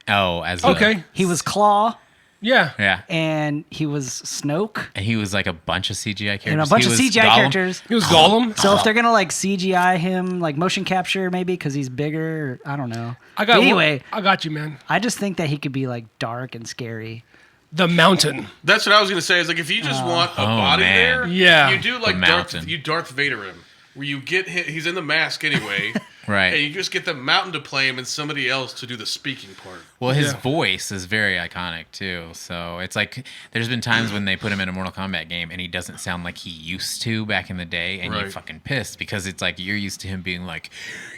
Oh, as Okay. He was Claw, Yeah. yeah. and he was Snoke, And he was like a bunch of CGI characters. and a bunch He of was CGI Gollum. characters. He was Gollum. So if they're gonna like CGI him, like motion capture maybe because he's bigger, I don't know. I got But anyway, I got you, man. I just think that he could be like dark and scary. The Mountain. That's what I was gonna say. Is like if you just want a body man. there, Yeah. you do like The Darth, mountain. you Darth Vader him, where you get him, he's in the mask anyway, Right. and you just get the mountain to play him and somebody else to do the speaking part. Well, his Yeah. voice is very iconic too. So it's like there's been times when they put him in a Mortal Kombat game and he doesn't sound like he used to back in the day, and you're Right. fucking pissed because it's like you're used to him being like,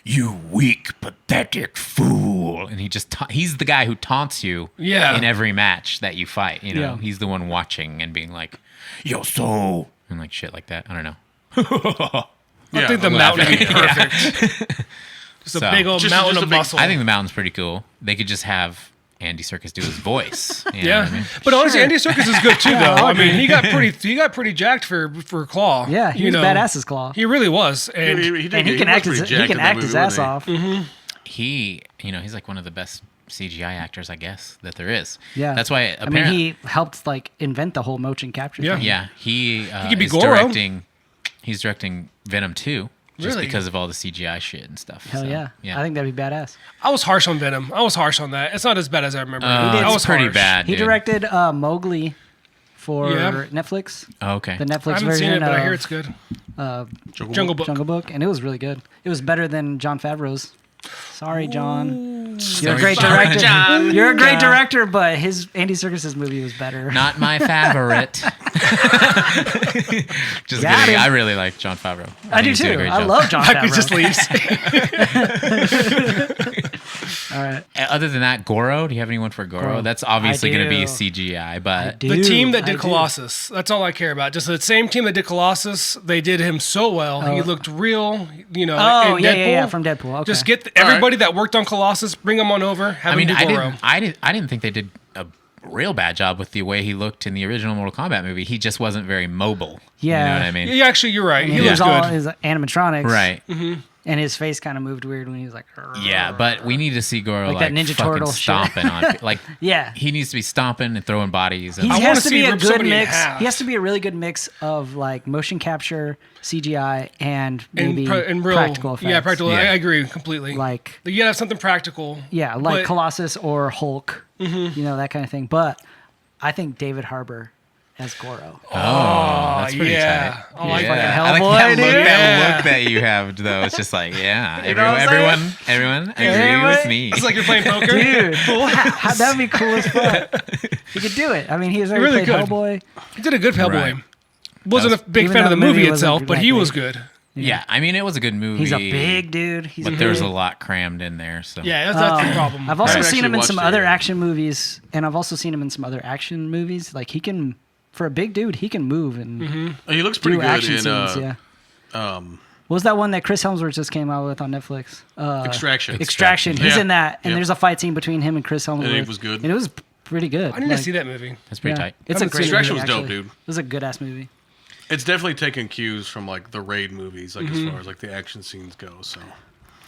"You weak, pathetic fool," and he's the guy who taunts you Yeah. in every match that you fight. You know, Yeah. he's the one watching and being like, "Yo, so," and like shit like that. I don't know. I think the mountain would be perfect. Just a So- big old Just- mountain just a of big- muscle. I think the mountain's pretty cool. They could just have Andy Serkis do his voice. You know yeah, what I mean? but honestly, Andy Serkis is good too, though. I'll I mean, he got pretty jacked for Claw. Yeah, he you was know. badass as Claw, He really was, and He did and he get- can was act pretty his jacked in that movie, ass wasn't he? off. He's like one of the best CGI actors, I guess, that there is. Yeah, That's why I apparently, mean, he helped like invent the whole motion capture. Yeah. thing. yeah, he could be is Goro. directing. He's directing Venom 2 just Really? because of all the CGI shit and stuff. Hell so, yeah. I think that'd be badass. I was harsh on Venom. I was harsh on that. It's not as bad as I remember. It's I was pretty harsh. bad. He dude. directed Mowgli for Yeah. Netflix, Oh, okay. the I Netflix haven't version seen it, but I hear of it's good. Jungle Book. Jungle Book, and it was really good. It was better than Jon Favreau's. Sorry, John. You're a Sorry, great Sorry, director. John. You're a great director, but his Andy Serkis's movie was better. Not my favorite. Just Got kidding. him. I really like Jon Favreau. I do think he's doing a too. great I job. love Jon I could Favreau. just leave. All right. Other than that, Goro. Do you have anyone for Goro? Goro. That's obviously I going to be do. CGI, but The team that I did do. Colossus. That's all I care about. Just the same team that did Colossus. They did him so well. He looked real. You know. Oh, in yeah, Deadpool. yeah, from Deadpool. Okay. Just get everybody that worked on Colossus, bring them on over. Have I mean, him do Goro. I didn't think they did a real bad job with the way he looked in the original Mortal Kombat movie. He just wasn't very mobile. Yeah. You know what I mean? Yeah, actually, you're right. He He looks was all good. his animatronics. Right. And his face kind of moved weird when he was like, Yeah, but we need to see Goro Like like, that Ninja fucking Turtle shit. stomping on like Yeah. he needs to be stomping and throwing bodies. And He I wanna has to see be a rip good somebody in mix. half. He has to be a really good mix of like motion capture, CGI, and maybe and real, practical effects. Yeah, practical. Yeah. I agree completely. Like you gotta have something practical. yeah, like But- Colossus or Hulk, you know, that kind of thing. But I think David Harbour as Goro. oh, that's pretty yeah. tight. I like yeah. fucking I like Hellboy, that look, dude. that look that you have though. It's just like, yeah, know what I'm everyone agree Everyone- with me. It's like you're playing poker. Dude, that'd be cool as fuck. He could do it. I mean, he's already really played could. Hellboy. He did a good Hellboy. Right. Wasn't a big Even fan of though the the movie movie wasn't itself, but that he great. was good. Yeah, I mean, it was a good movie. He's a big dude. He's but a there was big- a lot crammed in there. So Yeah, that's the problem. I've also Right. seen him in Actually some watched other it. action movies, and I've also seen him in some other action movies. Like he can, for a big dude, he can move and He looks pretty do good action in scenes. Yeah. um, What was that one that Chris Hemsworth just came out with on Netflix? Extraction. Extraction. He's Yeah. in that, and Yep. there's a fight scene between him and Chris Hemsworth. And it was good. And it was pretty good. I need to see that movie. that's pretty Yeah. tight. It's a Haven't great seen it. movie. Extraction was dope, actually. dude. It was a good ass movie. It's definitely taking cues from like the Raid movies, like as far as like the action scenes go. So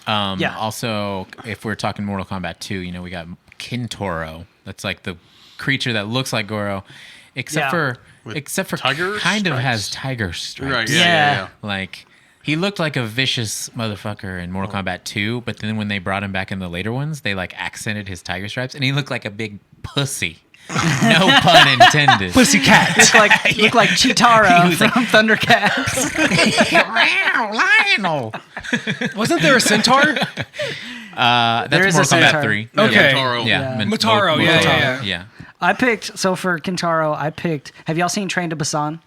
Yeah. Also, if we're talking Mortal Kombat 2, you know, we got Kintoro. That's like the creature that looks like Goro, except Yeah. for tiger kind of stripes? has tiger stripes. right, Yeah. yeah. Like he looked like a vicious motherfucker in Mortal Kombat 2, but then when they brought him back in the later ones, they like accented his tiger stripes, and he looked like a big pussy. No pun intended. Pussycat. Look like Chitara from Thundercats. Lionel. Wasn't there a centaur? That's There is a Mortal Kombat centaur. 3. Okay. Toro. Yeah. Yeah. Min- Motaro, Mo- yeah, Motaro, yeah. I picked, so for Kintaro, have y'all seen Train to Busan?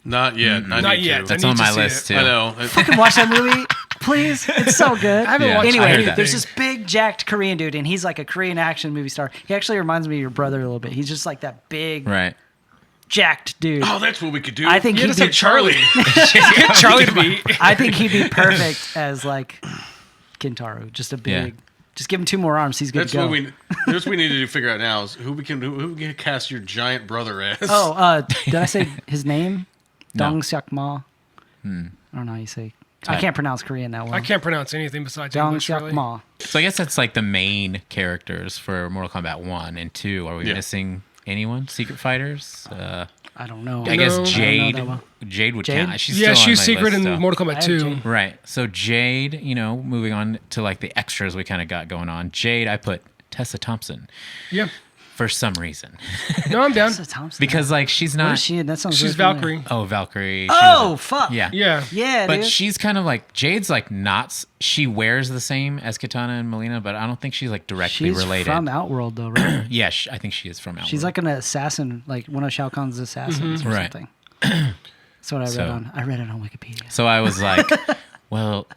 Not yet. I Not need yet. To. That's I need on to my see list it. too. I know. Fucking watch that movie, please. It's so good. I haven't Yeah. watched I Anyway, heard anything. that. there's this big jacked Korean dude, and he's like a Korean action movie star. He actually reminds me of your brother a little bit. He's just like that big, Right. jacked dude. Oh, that's what we could do. I think You he'd just be have Charlie. Get Charlie to be. I think he'd be perfect as like Kintaro, just a big, Just give him 2 more arms. He's good That's to go. what we need to figure out now is who we can cast your giant brother as. Did I say his name? No. Dong Seok Ma. I don't know how you say. I Type. can't pronounce Korean that well. I can't pronounce anything besides Dong English, Seok really. Ma. So I guess that's like the main characters for Mortal Kombat 1 and 2. Are we Yeah. missing anyone? Secret Fighters? I don't know. I guess No. Jade. I don't know that Jade would Jade? count. She's Yeah, still she's on my secret list, in though. Mortal I Kombat have 2. Jade. Right. So Jade, moving on to like the extras we kind of got going on. Jade, I put Tessa Thompson Yeah. for some reason. No, I'm down. Tessa Thompson. Because like she's What not is she? That sounds She's really familiar. Valkyrie. Oh, Valkyrie. She Oh, was fuck. yeah. Yeah. Yeah, But dude. she's kind of like Jade's like not she wears the same as Katana and MILEENA, but I don't think she's like directly She's related. from Outworld, though, right? Yeah, I think she is from Outworld. She's like an assassin, like one of Shao Kahn's assassins or Right. something. That's what I read So- on. I read it on Wikipedia. So I was like, well,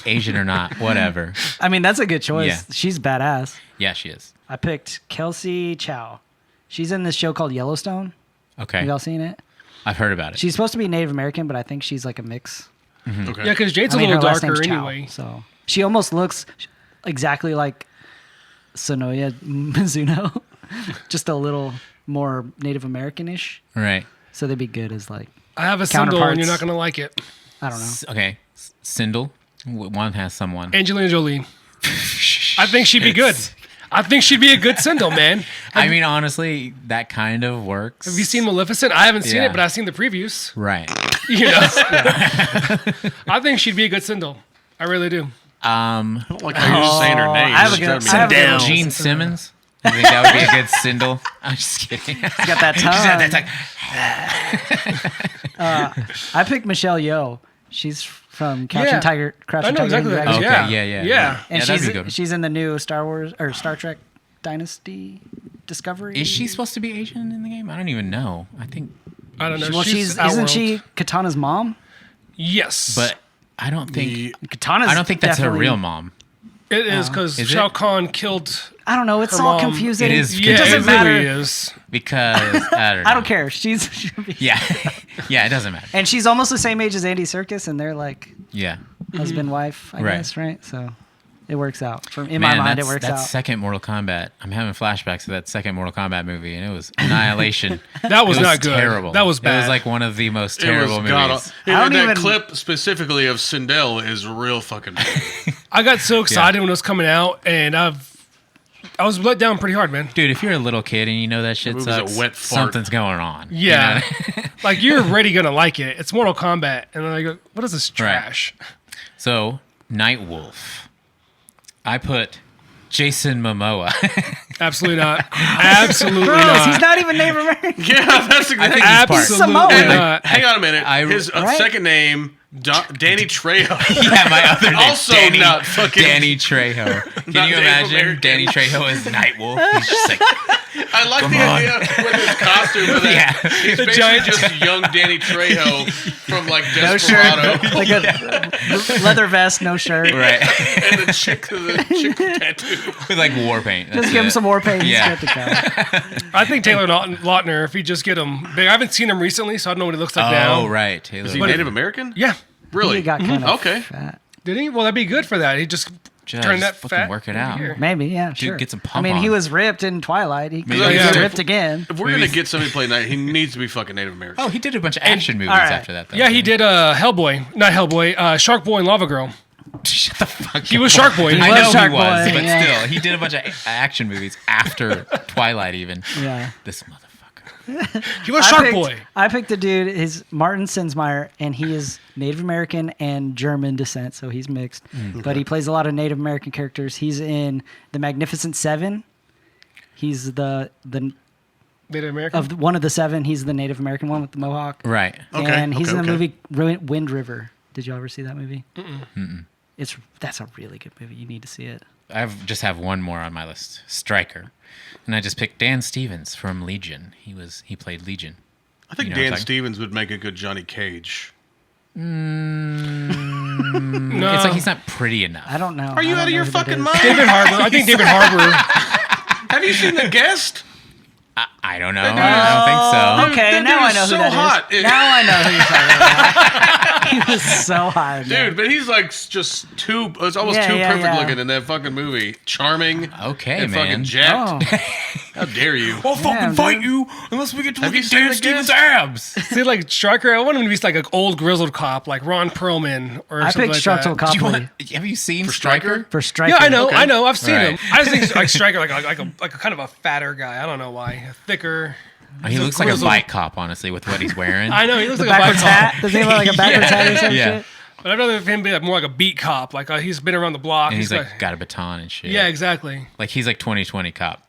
Asian or not, whatever. I mean, that's a good choice. Yeah. She's badass. Yeah, she is. I picked Kelsey Chow. She's in this show called Yellowstone. Okay. Have y'all seen it? I've heard about it. She's supposed to be Native American, but I think she's like a mix. Okay. Yeah, because Jade's I mean, a her little last darker name's Chow, anyway. so she almost looks exactly like Sonoya Mizuno, just a little more Native American-ish. Right. So they'd be good as like, I have a symbol and Counterparts. you're not going to like it. I don't know. Okay. Sindel. One has someone. Angelina Jolie. I think she'd be good. I think she'd be a good Sindel, man. I mean, honestly, that kind of works. Have you seen Maleficent? I haven't seen Yeah. it, but I've seen the previews. Right. You know, I think she'd be a good Sindel. I really do. I don't like how you're just saying her name. I have It's a good- driving me I have a good down. one. Gene Simmons. You think that would be a good Sindel? I'm just kidding. She's got that tongue. I picked Michelle Yeoh. She's from Crouching Yeah. Tiger, Crouching I know Tiger, exactly Hidden that. Dragon. Okay, Yeah. yeah. And that'd be a good one. she's in the new Star Wars or Star Trek Dynasty Discovery. Is she supposed to be Asian in the game? I don't even know. I think, I don't know. Well, she's isn't she Katana's mom? Yes. but I don't think. Katana's. I don't think that's her definitely- real mom. It is because Is Shao it? Kahn killed I don't know. It's her all mom. confusing. It is Yeah, It doesn't it matter. really is. Because I don't know. I don't care. She's Yeah. Yeah, it doesn't matter. and she's almost the same age as Andy Serkis, and they're like Yeah. husband wife, I Right. guess, right? So it works out. In Man, my mind, it that's- works that out. second Mortal Kombat. I'm having flashbacks to that second Mortal Kombat movie, and it was Annihilation. That was It not good. Terrible. That was It bad. was like one of the most It terrible was god movies. I don't that even- clip specifically of Sindel is real fucking bad. I got so excited when it was coming out, and I was let down pretty hard, man. Dude, if you're a little kid and you know that shit movie's a sucks, wet fart. something's going on. You Yeah. know? Like, you're already going to like it. It's Mortal Kombat. And then I go, what is this trash? So, Nightwolf. I put Jason Momoa. Absolutely not. Absolutely Gross, not. he's not even Native American. Yeah, that's I think exactly. he's part. Absolutely Samoan. not. Hang on a minute. I- His right? second name, Danny Trejo. Yeah, my other name. Also not fucking- Danny Trejo. Can Not you Native imagine American. Danny Trejo as Nightwolf? He's just like, I like the on. idea with his costume. With Yeah. He's The basically giant- just young Danny Trejo from like No shirt, Desperado. like a leather vest, no shirt. right. And the chick tattoo. With like war paint. Just That's give him it. some more paint. Yeah. He's good to go. I think Taylor Lautner, if you just get him big, I haven't seen him recently, so I don't know what he looks like now. Oh, right. Taylor. Is he But Native American? Yeah. Really? He got kind of Okay. fat. Did he? Well, that'd be good for that. He just turned that fucking fat. work it over out. here. Maybe, yeah, sure. get some I mean, pump he on. was ripped in Twilight. He could Maybe- get Yeah. ripped again. If we're Maybe- gonna get somebody to play night, he needs to be fucking Native American. Oh, he did a bunch of action movies all right. after that, though. Yeah, he did Hellboy. Not Hellboy. Shark Boy and Lava Girl. Shut the fuck He up. was Shark Boy. I was know Shark he was, Boy, but yeah. still, he did a bunch of action movies after Twilight, even. Yeah. This motherfucker. He was Shark Boy. I picked a dude. His Martin Sinsmeyer, and he is Native American and German descent, so he's mixed. But he plays a lot of Native American characters. He's in The Magnificent Seven. He's the Native American. one of the seven. He's the Native American one with the mohawk. Right. Okay, And he's okay, in the okay. movie Wind River. Did you ever see that movie? That's a really good movie. You need to see it. I just have one more on my list. Stryker. And I just picked Dan Stevens from Legion. He played Legion. I think You know what I'm Dan talking- Stevens would make a good Johnny Cage. No. It's like he's not pretty enough. I don't know. Are you out of your fucking mind? David Harbour. I think David Harbour. Have you seen The Guest? I don't know. I don't think so. Okay, That now dude I is know who so that is. hot. Now I know who you're talking about. He was so high, man. Dude, but he's like just it's almost Yeah, too yeah, perfect yeah. looking in that fucking movie. Charming. Okay, and man. fucking jacked. Oh. How dare you? I'll fucking dude. fight you unless we get to Have look you at seen Dan it again? Stevens' abs. See, like Stryker, I want him to be like an old grizzled cop, like Ron Perlman or I something picked like Structural that. Do you Copley want, have you seen Stryker? Stryker? for Striker. Yeah, I know, Okay. I know. I've seen Right. him. I just think like Stryker, like a kind of a fatter guy. I don't know why. Thicker. Oh, he looks like a bike cop, honestly, with what he's wearing. I know he looks The like a bike backwards cop. hat. Does he look like a backwards hat or some Yeah. shit? But I'd rather him be like more like a beat cop. Like he's been around the block. And he's like got a baton and shit. yeah, exactly. Like he's like 2020 cop.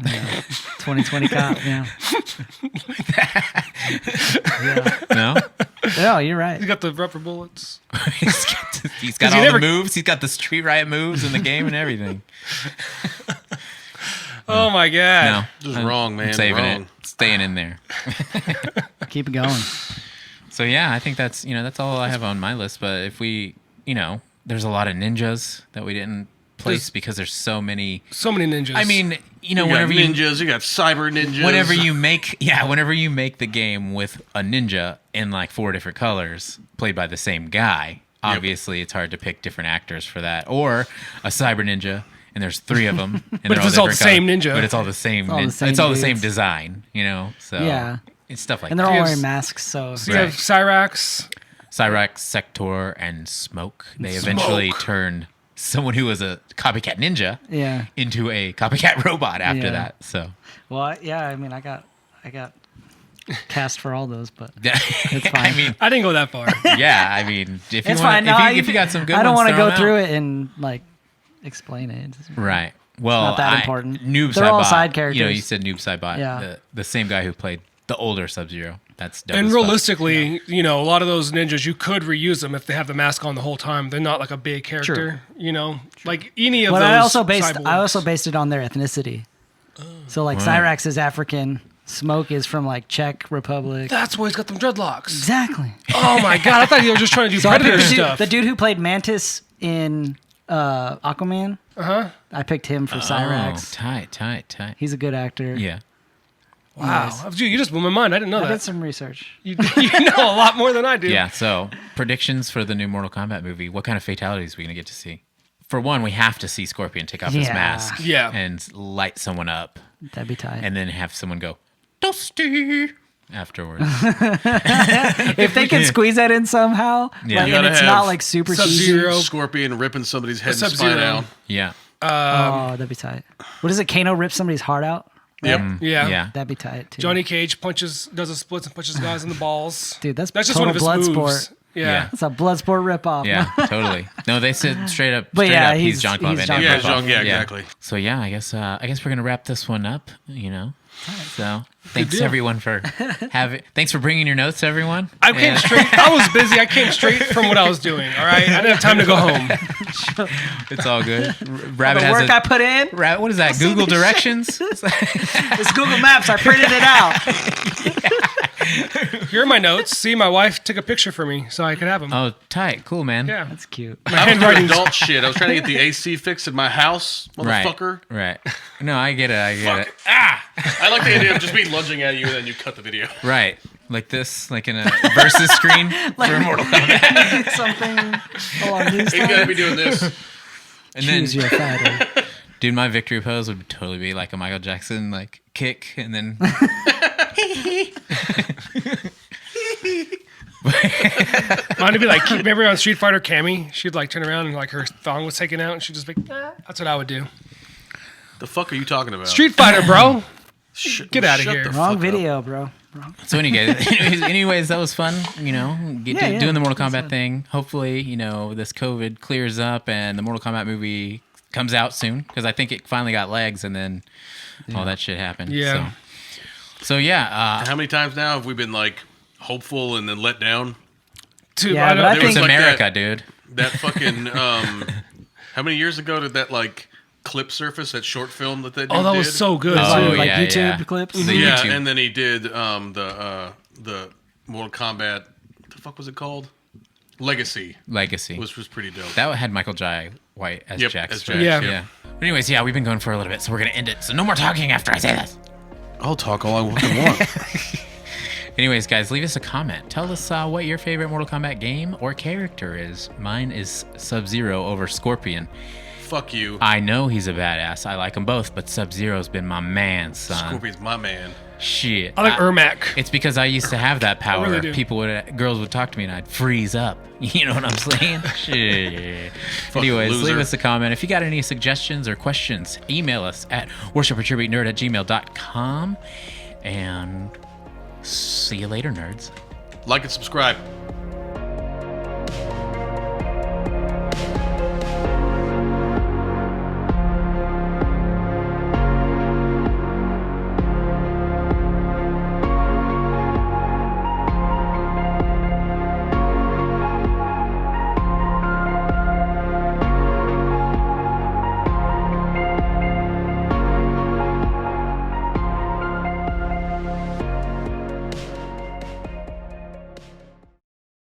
2020 cop. Yeah. No? Yeah, you're right. He's got the rubber bullets. he's got he all never- the moves. He's got the street riot moves in the game and everything. Oh my god. No. Just I'm- wrong, man. I'm saving wrong. it. Staying in there. Keep it going. So yeah, I think that's that's all I have on my list. But if we, there's a lot of ninjas that we didn't place because there's so many. So many ninjas. I mean, You got whenever ninjas, you got cyber ninjas. whenever you make the game with a ninja in like 4 different colors played by the same guy, obviously it's hard to pick different actors for that. Or a cyber ninja and there's 3 of them and But they're it's all the different same colors, ninja. but it's all the same all the same it's all the same dudes. design, so Yeah. it's stuff like And they're that. all Yes. wearing masks, so so you have Right. Cyrax. Cyrax, Sector, and Smoke. They eventually turned someone who was a copycat ninja yeah. into a copycat robot after Yeah. that. So Well, yeah. I mean, I got cast for all those, but it's fine. I mean, I didn't go that far. yeah. I mean, if you it's want, fine. if you got some good, I don't want to go through it and like explain it. It's Right. Well, not that important. Noob They're all Saibot, side characters. You said Noob Saibot, Yeah. the same guy who played the older Sub-Zero. That's dope And as fuck. realistically, a lot of those ninjas, you could reuse them if they have the mask on the whole time. They're not like a big character, like any of But those. I also cyborgs. based it on their ethnicity. So like Cyrax is African, Smoke is from like Czech Republic. That's why he's got them dreadlocks. Exactly. Oh my god! I thought he was just trying to do So I Predator picked stuff. the dude who played Mantis in Aquaman. I picked him for Oh, Cyrax. tight. He's a good actor. Yeah. Wow, dude, you just blew my mind. I didn't know I did that. some research. You know a lot more than I do. Yeah. So predictions for the new Mortal Kombat movie. What kind of fatalities are we gonna get to see? For one, we have to see Scorpion take off his Yeah. mask, Yeah. and light someone up, That'd be tight. and then have someone go Dusty afterwards. If they could squeeze that in somehow, Yeah. like, You and gotta it's have not like super cheesy. Sub-Zero. Scorpion ripping somebody's head and Sub-Zero. spine out. Yeah. Oh, that'd be tight. What is it? Kano rips somebody's heart out? Yep. Yeah. Yeah. That'd be tight too. Johnny Cage does a splits and punches guys in the balls. Dude, that's just total one of his blood moves. sport. Yeah. It's a blood sport ripoff. Yeah, totally. No, they said straight up. But Straight yeah, up, he's he's- John Claude he's Van John Damme. Yeah, ripoff. John, yeah, exactly. So yeah, I guess we're gonna wrap this one up. So thanks deal. everyone for Thanks for bringing your notes, everyone. I came straight. I was busy. I came straight from what I was doing. All right. I didn't have time to go home. It's all good. Rabbit The has work I put in, What is that? Google directions. it's Google Maps. I printed it out. Here are my notes. See, my wife took a picture for me so I could have them. Oh, tight, cool, man. Yeah. That's cute. My I was doing handwriting's adult shit. I was trying to get the AC fixed in my house, motherfucker. Right. No, I get it. I like the idea of just me lunging at you and then you cut the video. Right. Like this, like in a versus screen for Mortal Kombat. Something along these You gotta lines. be doing this. And then, Choose your fighter. dude, my victory pose would totally be like a Michael Jackson like kick, and then Mine would be like, remember on Street Fighter Cammy? She'd like turn around and like her thong was taken out and she'd just be, that's what I would do. The fuck are you talking about? Street Fighter, bro. Get outta Shut here. the Wrong fuck up. video, bro. So anyways, that was fun. Yeah, Doing the Mortal it was Kombat fun. thing. Hopefully, this COVID clears up and the Mortal Kombat movie comes out soon, because I think it finally got legs, and then all that shit happened. Yeah. So yeah, How many times now have we been like hopeful and then let down? Dude, Yeah, I but I don't, There it's was like America, that- dude. That fucking how many years ago did that like clip surface, that short film that they did? oh, that was so good. Oh, too. like yeah, YouTube yeah. clips. The Yeah, YouTube. and then he did the Mortal Kombat. What the fuck was it called? Legacy, Legacy. which was pretty dope. That had Michael Jai White as Yep, Jax. as right? Jax, Yeah. yep. Yeah. But anyways, yeah, we've been going for a little bit, so we're gonna end it. So no more talking after I say this. I'll talk all I fucking want. Anyways, guys, leave us a comment. Tell us what your favorite Mortal Kombat game or character is. Mine is Sub-Zero over Scorpion. Fuck you. I know he's a badass. I like them both, but Sub-Zero's been my man, son. Scorpion's my man. Shit. I like Ermac. It's because I used to have that power. really do. Girls would talk to me and I'd freeze up. You know what I'm saying? Shit. Anyways, loser. leave us a comment. If you got any suggestions or questions, email us at worshiportributenerd@gmail.com. And see you later, nerds. Like and subscribe.